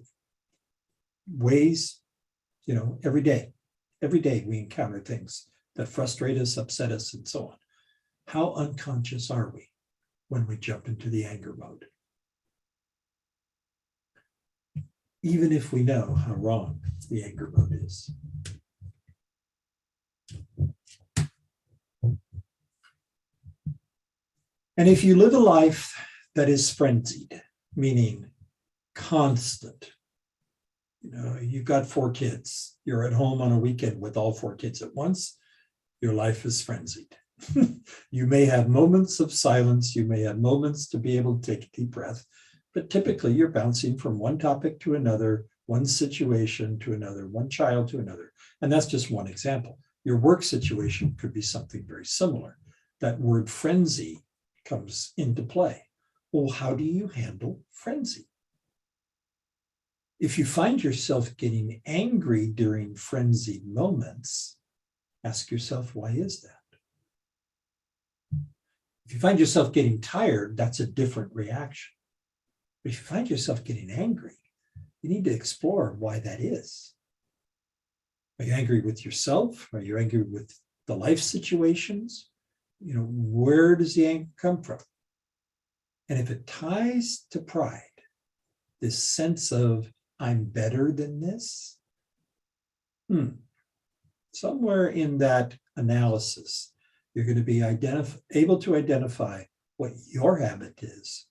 ways, every day. Every day we encounter things that frustrate us, upset us, and so on. How unconscious are we when we jump into the anger mode? Even if we know how wrong the anger mode is. And if you live a life that is frenzied, meaning constant, you've got 4 kids, you're at home on a weekend with all 4 kids at once, your life is frenzied. You may have moments of silence, you may have moments to be able to take a deep breath, but typically you're bouncing from one topic to another, one situation to another, one child to another. And that's just one example. Your work situation could be something very similar. That word frenzy comes into play. Well, how do you handle frenzy? If you find yourself getting angry during frenzied moments, ask yourself, why is that? If you find yourself getting tired, that's a different reaction. But if you find yourself getting angry, you need to explore why that is. Are you angry with yourself? Are you angry with the life situations? Where does the anger come from? And if it ties to pride, this sense of I'm better than this, somewhere in that analysis, you're going to be able to identify what your habit is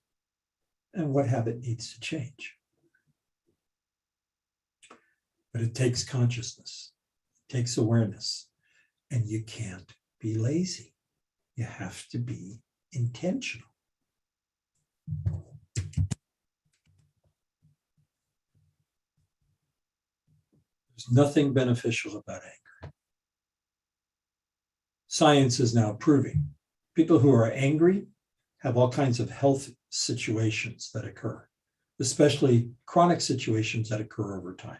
and what habit needs to change. But it takes consciousness, it takes awareness, and you can't be lazy. You have to be intentional. There's nothing beneficial about anger. Science is now proving people who are angry have all kinds of health situations that occur, especially chronic situations that occur over time.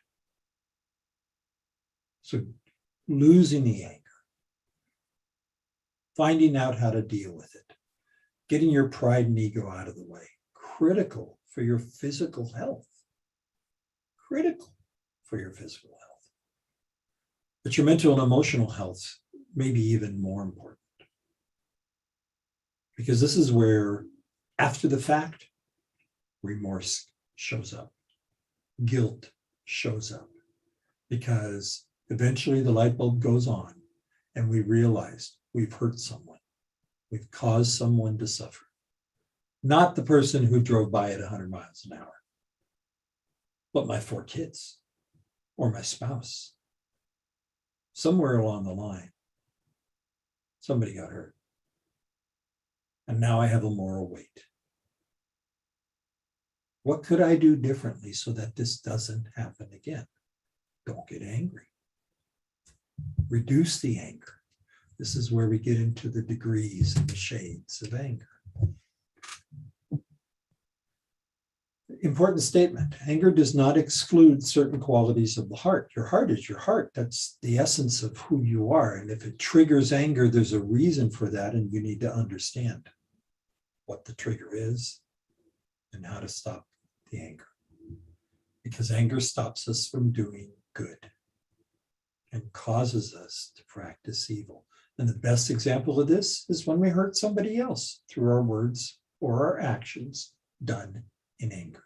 So losing the anger, finding out how to deal with it, getting your pride and ego out of the way, critical for your physical health. Critical for your physical health. But your mental and emotional health may be even more important. Because this is where, after the fact, remorse shows up, guilt shows up, because eventually the light bulb goes on and we realize we've hurt someone. We've caused someone to suffer. Not the person who drove by at 100 miles an hour, but my 4 kids or my spouse. Somewhere along the line, somebody got hurt. And now I have a moral weight. What could I do differently so that this doesn't happen again? Don't get angry. Reduce the anger. This is where we get into the degrees and the shades of anger. Important statement. Anger does not exclude certain qualities of the heart. Your heart is your heart. That's the essence of who you are. And if it triggers anger, there's a reason for that, and you need to understand what the trigger is and how to stop the anger. Because anger stops us from doing good and causes us to practice evil. And the best example of this is when we hurt somebody else through our words or our actions done in anger.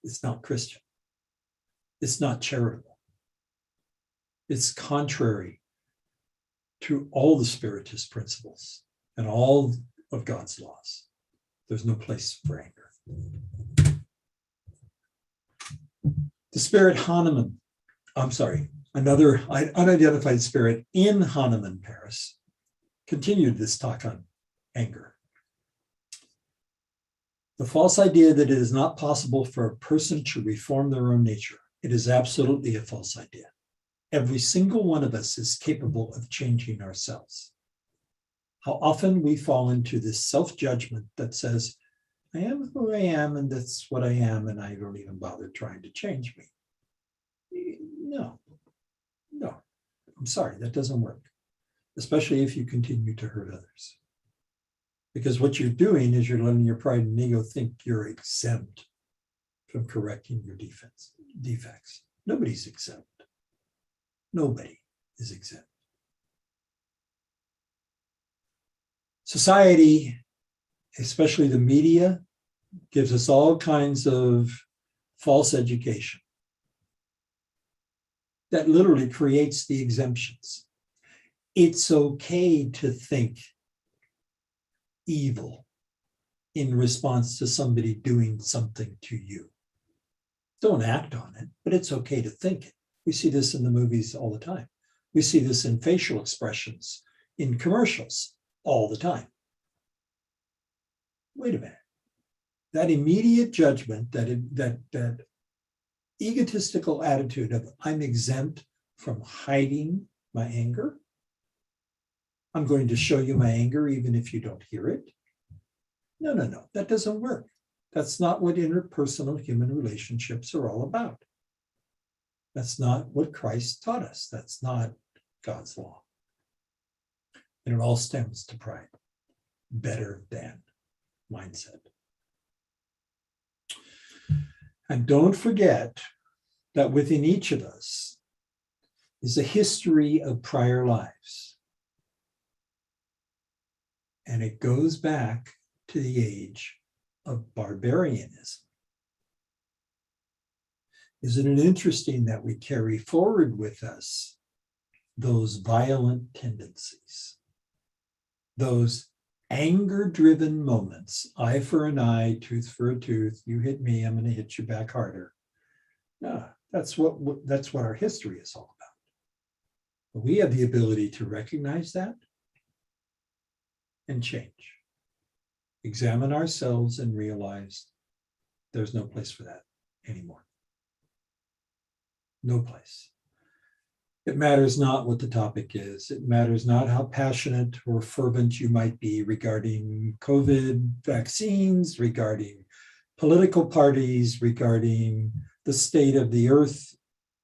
It's not Christian. It's not charitable. It's contrary to all the Spiritist principles and all of God's laws. There's no place for anger. The spirit Hahnemann, another unidentified spirit in Hahnemann, Paris, continued this talk on anger. The false idea that it is not possible for a person to reform their own nature. It is absolutely a false idea. Every single one of us is capable of changing ourselves. How often we fall into this self-judgment that says, I am who I am, and that's what I am, and I don't even bother trying to change me. No, I'm sorry, that doesn't work, especially if you continue to hurt others. Because what you're doing is you're letting your pride and ego think you're exempt from correcting your defects. Nobody's exempt. Nobody is exempt. Society, especially the media, gives us all kinds of false education that literally creates the exemptions. It's okay to think evil in response to somebody doing something to you. Don't act on it, but it's okay to think it. We see this in the movies all the time. We see this in facial expressions, in commercials all the time. Wait a minute. That immediate judgment, that egotistical attitude of I'm exempt from hiding my anger. I'm going to show you my anger even if you don't hear it. No, that doesn't work. That's not what interpersonal human relationships are all about. That's not what Christ taught us. That's not God's law. And it all stems to pride. Better than mindset. And don't forget that within each of us is a history of prior lives. And it goes back to the age of barbarianism. Isn't it interesting that we carry forward with us those violent tendencies, those anger-driven moments, eye for an eye, tooth for a tooth, you hit me, I'm going to hit you back harder. No, that's what our history is all about. But we have the ability to recognize that and change. Examine ourselves and realize there's no place for that anymore. No place. It matters not what the topic is. It matters not how passionate or fervent you might be regarding COVID vaccines, regarding political parties, regarding the state of the earth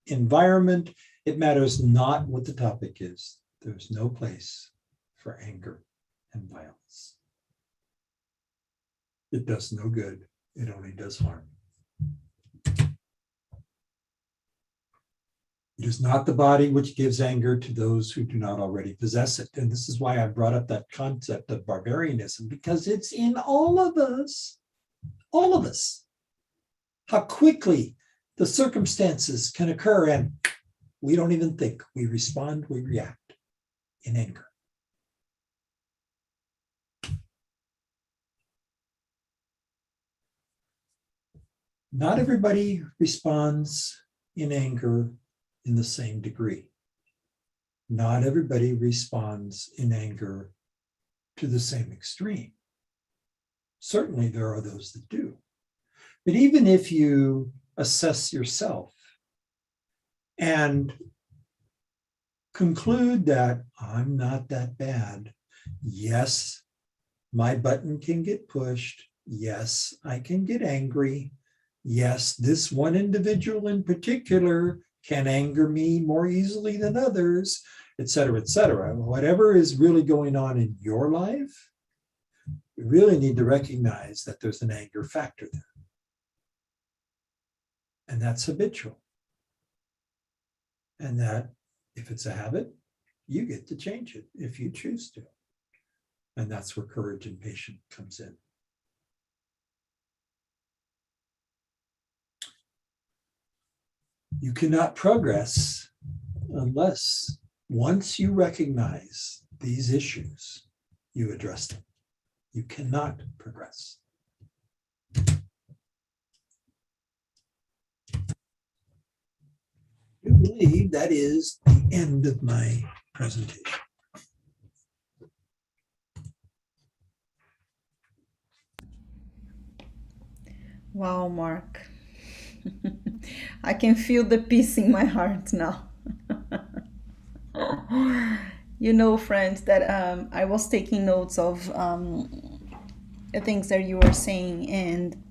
environment. It matters not what the topic is. There's no place for anger and violence. It does no good. It only does harm. It is not the body which gives anger to those who do not already possess it. And this is why I brought up that concept of barbarianism, because it's in all of us. All of us. How quickly the circumstances can occur and we don't even think. We respond, we react in anger. Not everybody responds in anger in the same degree. Not everybody responds in anger to the same extreme. Certainly there are those that do. But even if you assess yourself and conclude that I'm not that bad, yes, my button can get pushed. Yes, I can get angry. Yes, this one individual in particular can anger me more easily than others, et cetera, et cetera. Whatever is really going on in your life, you really need to recognize that there's an anger factor there. And that's habitual. And that if it's a habit, you get to change it if you choose to. And that's where courage and patience comes in. You cannot progress unless once you recognize these issues, you address them. You cannot progress. I believe that is the end of my presentation. Wow, Mark. I can feel the peace in my heart now. You know, friends, that I was taking notes of the things that you were saying, and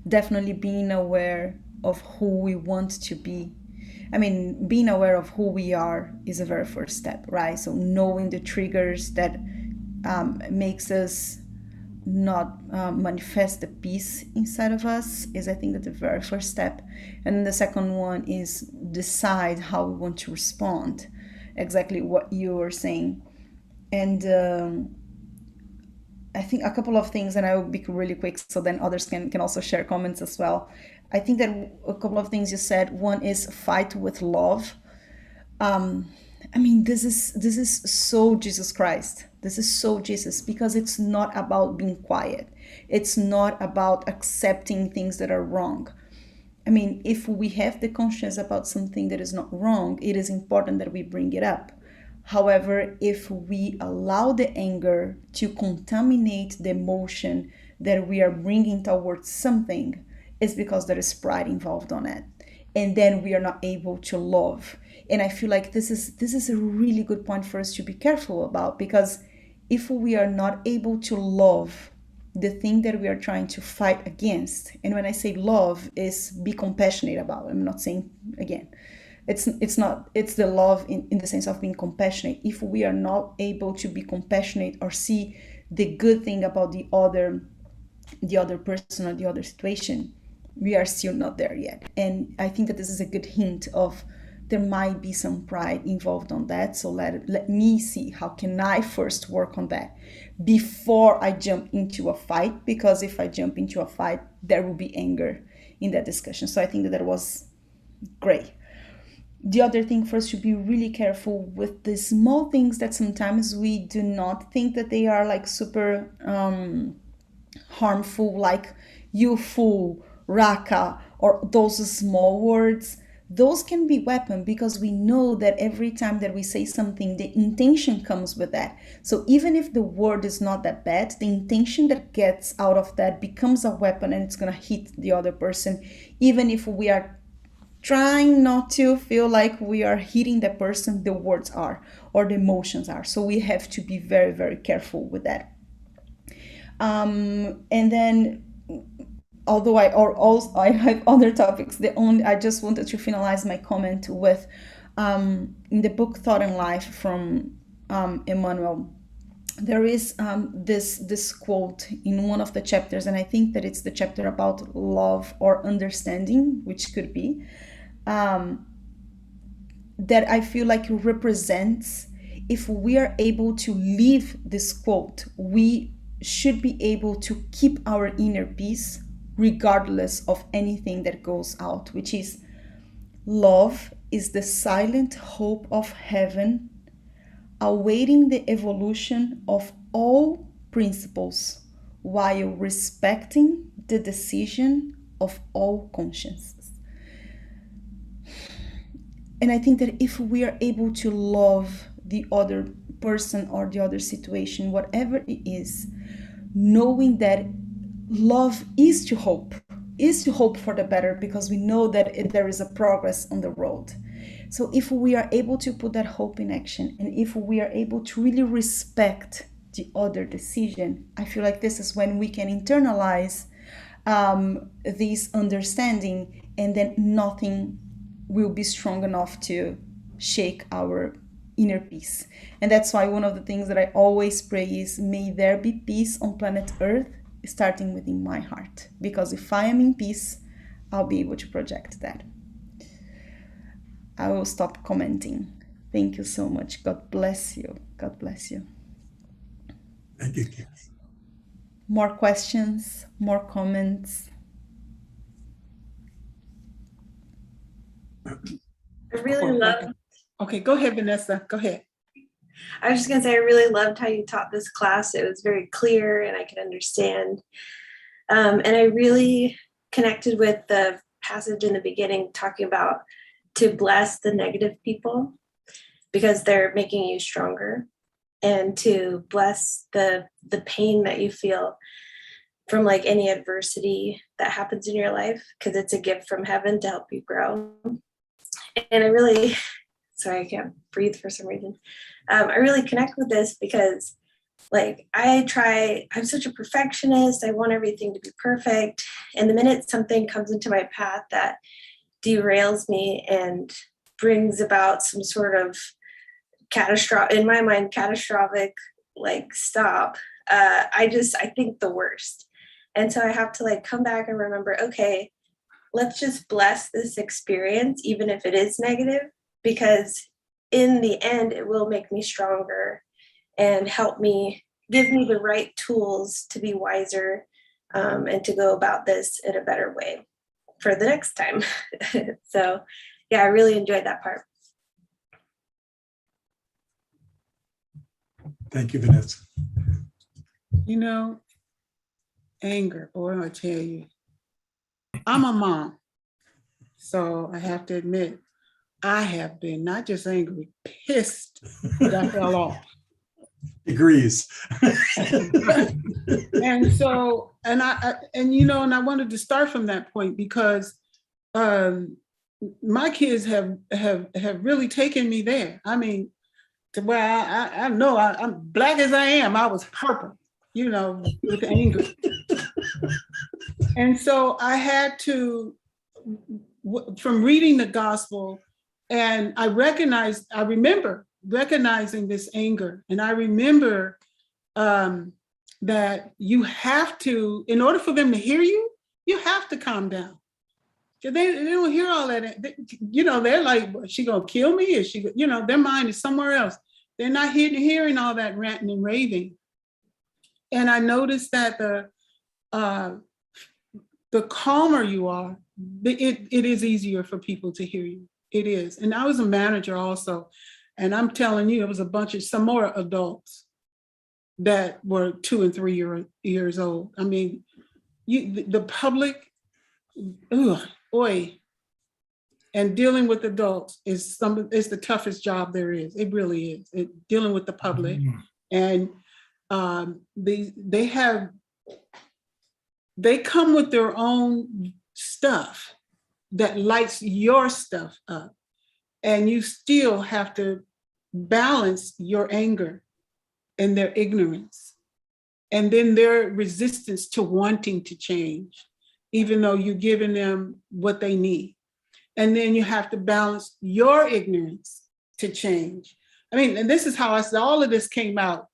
definitely being aware of who we want to be. I mean, being aware of who we are is a very first step, right? So knowing the triggers that makes us not manifest the peace inside of us is, I think, that the very first step. And the second one is decide how we want to respond. Exactly what you were saying. And I think a couple of things, and I will be really quick so then others can also share comments as well. I think that a couple of things you said. One is fight with love. I mean, this is so Jesus Christ. This is so Jesus, because it's not about being quiet. It's not about accepting things that are wrong. I mean, if we have the conscience about something that is not wrong, it is important that we bring it up. However, if we allow the anger to contaminate the emotion that we are bringing towards something, it's because there is pride involved on it. And then we are not able to love. And I feel like this is a really good point for us to be careful about, because if we are not able to love the thing that we are trying to fight against, and when I say love, is be compassionate about. I'm not saying, again, it's the love in the sense of being compassionate. If we are not able to be compassionate or see the good thing about the other person or the other situation, we are still not there yet. And I think that this is a good hint of there might be some pride involved on that. So let me see, how can I first work on that before I jump into a fight? Because if I jump into a fight, there will be anger in that discussion. So I think that was great. The other thing for us to be really careful with the small things that sometimes we do not think that they are like super harmful, like you fool, raka, or those small words. Those can be weapon, because we know that every time that we say something, the intention comes with that. So even if the word is not that bad, the intention that gets out of that becomes a weapon, and it's going to hit the other person, even if we are trying not to feel like we are hitting the person, the words are, or the emotions are. So we have to be very, very careful with that. And then, although I have other topics, I just wanted to finalize my comment with in the book Thought and Life from Emmanuel. There is this quote in one of the chapters, and I think that it's the chapter about love or understanding, which could be. that I feel like represents, if we are able to live this quote, we should be able to keep our inner peace regardless of anything that goes out, which is love is the silent hope of heaven, awaiting the evolution of all principles while respecting the decision of all consciences. And I think that if we are able to love the other person or the other situation, whatever it is, knowing that love is to hope for the better, because we know that there is a progress on the road. So if we are able to put that hope in action, and if we are able to really respect the other decision, I feel like this is when we can internalize this understanding, and then nothing will be strong enough to shake our inner peace. And that's why one of the things that I always pray is, may there be peace on planet Earth, starting within my heart. Because if I am in peace, I'll be able to project that. I will stop commenting. Thank you so much. God bless you. God bless you. Thank you, Kim. More questions, more comments? I really love. Okay, go ahead, Vanessa. Go ahead. I was just going to say, I really loved how you taught this class. It was very clear and I could understand. And I really connected with the passage in the beginning talking about to bless the negative people because they're making you stronger, and to bless the pain that you feel from like any adversity that happens in your life, because it's a gift from heaven to help you grow. And I really, sorry, I can't breathe for some reason. I really connect with this because like I'm such a perfectionist. I want everything to be perfect. And the minute something comes into my path that derails me and brings about some sort of in my mind, catastrophic like stop, I think the worst. And so I have to like come back and remember, okay, let's just bless this experience, even if it is negative, because in the end, it will make me stronger and give me the right tools to be wiser and to go about this in a better way for the next time. So yeah, I really enjoyed that part. Thank you, Vanessa. You know, anger, boy, I tell you, I'm a mom. So I have to admit, I have been not just angry, pissed that I fell off. Agrees. And so, and I wanted to start from that point because my kids have really taken me there. I mean, to where I know I'm black as I am, I was purple, with anger. And so I had to, from reading the gospel, and I remember recognizing this anger. And I remember that you have to, in order for them to hear you, you have to calm down. They don't hear all that. They're like, is she gonna kill me? Is she, their mind is somewhere else. They're not hearing all that ranting and raving. And I noticed that the calmer you are, it is easier for people to hear you. It is. And I was a manager also. And I'm telling you, it was some more adults that were 2 and 3 years old. I mean, the public, and dealing with adults is the toughest job there is. It really is. Dealing with the public. And they come with their own stuff that lights your stuff up. And you still have to balance your anger and their ignorance, and then their resistance to wanting to change, even though you're giving them what they need. And then you have to balance your ignorance to change. I mean, and this is how all of this came out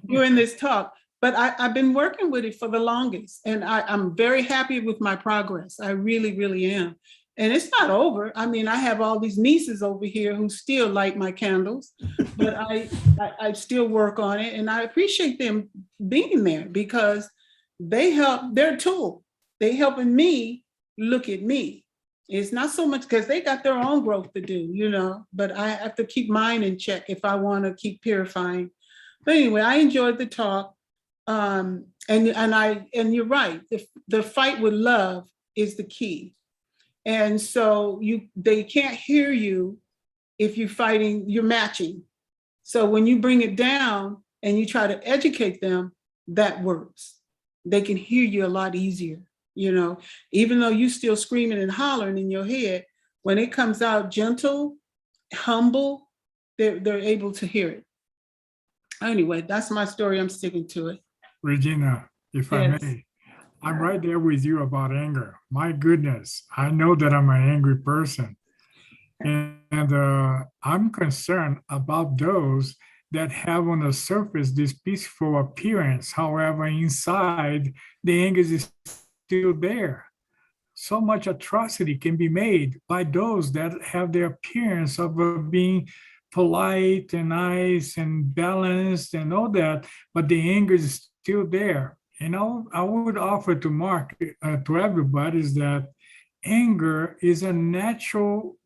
during this talk. But I've been working with it for the longest, and I'm very happy with my progress. I really, really am. And it's not over. I mean, I have all these nieces over here who still light my candles, but I still work on it. And I appreciate them being there because they help, they're a tool. They helping me look at me. It's not so much because they got their own growth to do, you know, but I have to keep mine in check if I want to keep purifying. But anyway, I enjoyed the talk. And you're right. The fight with love is the key. And so they can't hear you if you're fighting, you're matching. So when you bring it down and you try to educate them, that works. They can hear you a lot easier, you know, even though you still screaming and hollering in your head, when it comes out gentle, humble, they're able to hear it. Anyway, that's my story. I'm sticking to it. Regina, if I Yes. may, I'm right there with you about anger. My goodness, I know that I'm an angry person. And I'm concerned about those that have on the surface this peaceful appearance. However, inside, the anger is still there. So much atrocity can be made by those that have the appearance of being polite and nice and balanced and all that, but the anger is still there. And I would offer to Mark, to everybody, is that anger is a natural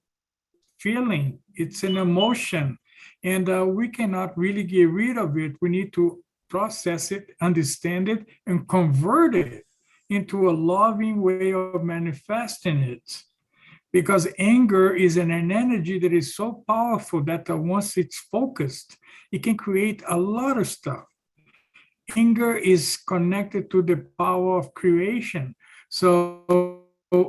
feeling. It's an emotion, and we cannot really get rid of it. We need to process it, understand it, and convert it into a loving way of manifesting it. Because anger is an energy that is so powerful that once it's focused, it can create a lot of stuff. Anger is connected to the power of creation. So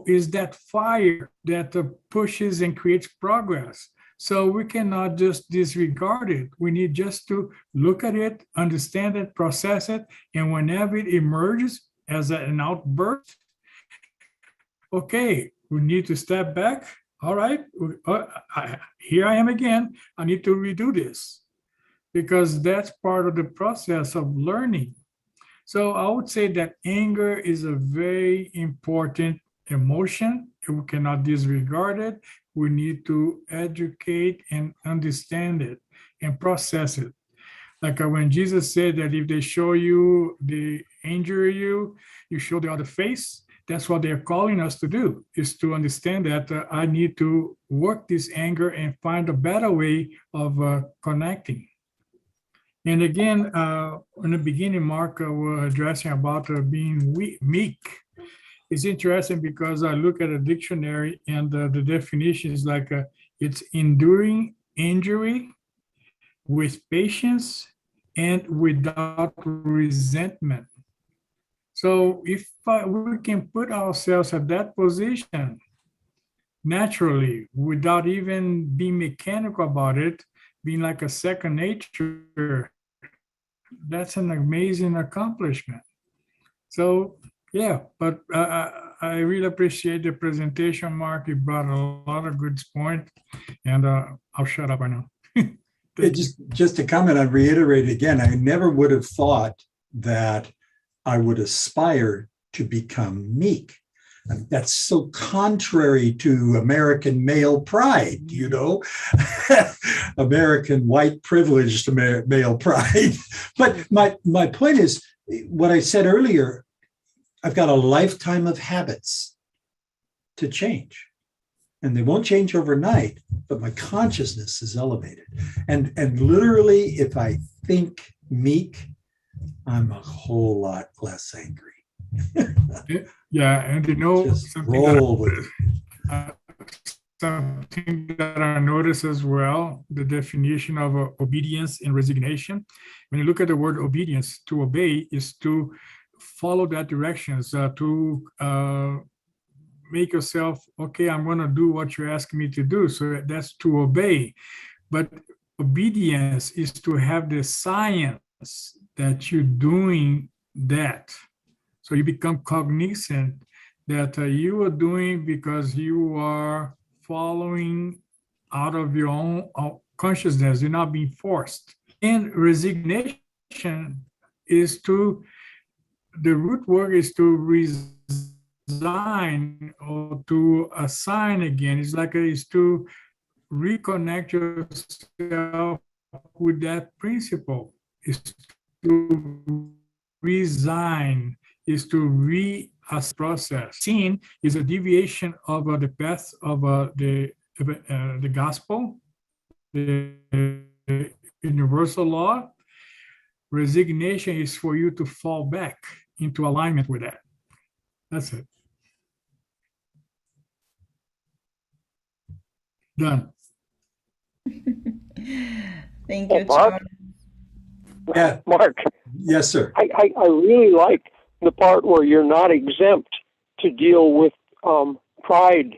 is that fire that pushes and creates progress. So we cannot just disregard it. We need just to look at it, understand it, process it, and whenever it emerges as an outburst, okay, we need to step back. All right, here I am again. I need to redo this because that's part of the process of learning. So I would say that anger is a very important emotion. We cannot disregard it. We need to educate and understand it and process it. Like when Jesus said that if they show you, they injure you, you show the other face. That's what they're calling us to do, is to understand that I need to work this anger and find a better way of connecting. And again, in the beginning, Mark was addressing about being meek. It's interesting because I look at a dictionary and the definition is like it's enduring injury with patience and without resentment. So if we can put ourselves at that position naturally, without even being mechanical about it, being like a second nature, that's an amazing accomplishment. So yeah, but I really appreciate the presentation, Mark. You brought a lot of good points, and I'll shut up right now. Just to comment, I reiterate again, I never would have thought that I would aspire to become meek. I mean, that's so contrary to American male pride, you know, American white privileged male pride. But my point is, what I said earlier, I've got a lifetime of habits to change. And they won't change overnight, but my consciousness is elevated. And literally, if I think meek, I'm a whole lot less angry. Yeah, and you know, Just something roll with it. something that I notice as well, the definition of obedience and resignation. When you look at the word obedience, to obey is to follow that directions, to make yourself, okay, I'm going to do what you're asking me to do. So that's to obey. But obedience is to have the science that you're doing that. So you become cognizant that you are doing because you are following out of your own consciousness. You're not being forced. And resignation is to, the root word is to resign or to assign again. It's like it's to reconnect yourself with that principle. Is to resign, is to process. Sin is a deviation of the path of the gospel, the universal law. Resignation is for you to fall back into alignment with that. That's it. Done. Thank you, Mark? Charles. Yeah. Mark, Yes, sir. I really like the part where you're not exempt to deal with pride.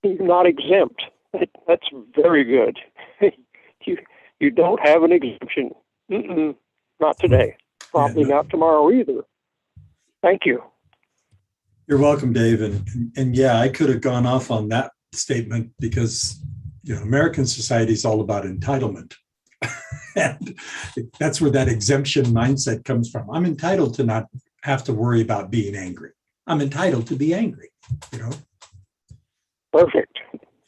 You're not exempt. That's very good. You don't have an exemption. Not today. Probably Yeah, no. not tomorrow either. Thank you. You're welcome, Dave. And yeah, I could have gone off on that statement because, American society is all about entitlement. And that's where that exemption mindset comes from. I'm entitled to not have to worry about being angry. I'm entitled to be angry, Perfect.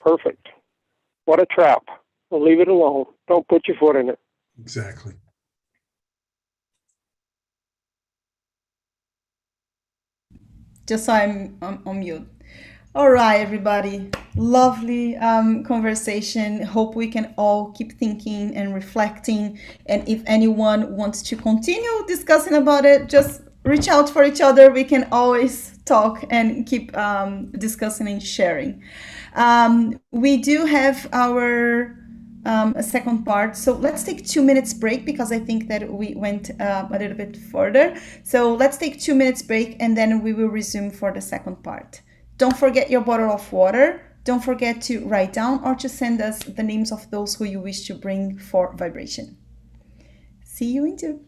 Perfect. What a trap. Well, leave it alone. Don't put your foot in it. Exactly. Just so I'm on mute. All right, everybody. Lovely conversation. Hope we can all keep thinking and reflecting. And if anyone wants to continue discussing about it, just reach out for each other. We can always talk and keep discussing and sharing. We do have our a second part. So let's take 2 minutes break because I think that we went a little bit further. So let's take 2 minutes break and then we will resume for the second part. Don't forget your bottle of water. Don't forget to write down or to send us the names of those who you wish to bring for vibration. See you in 2.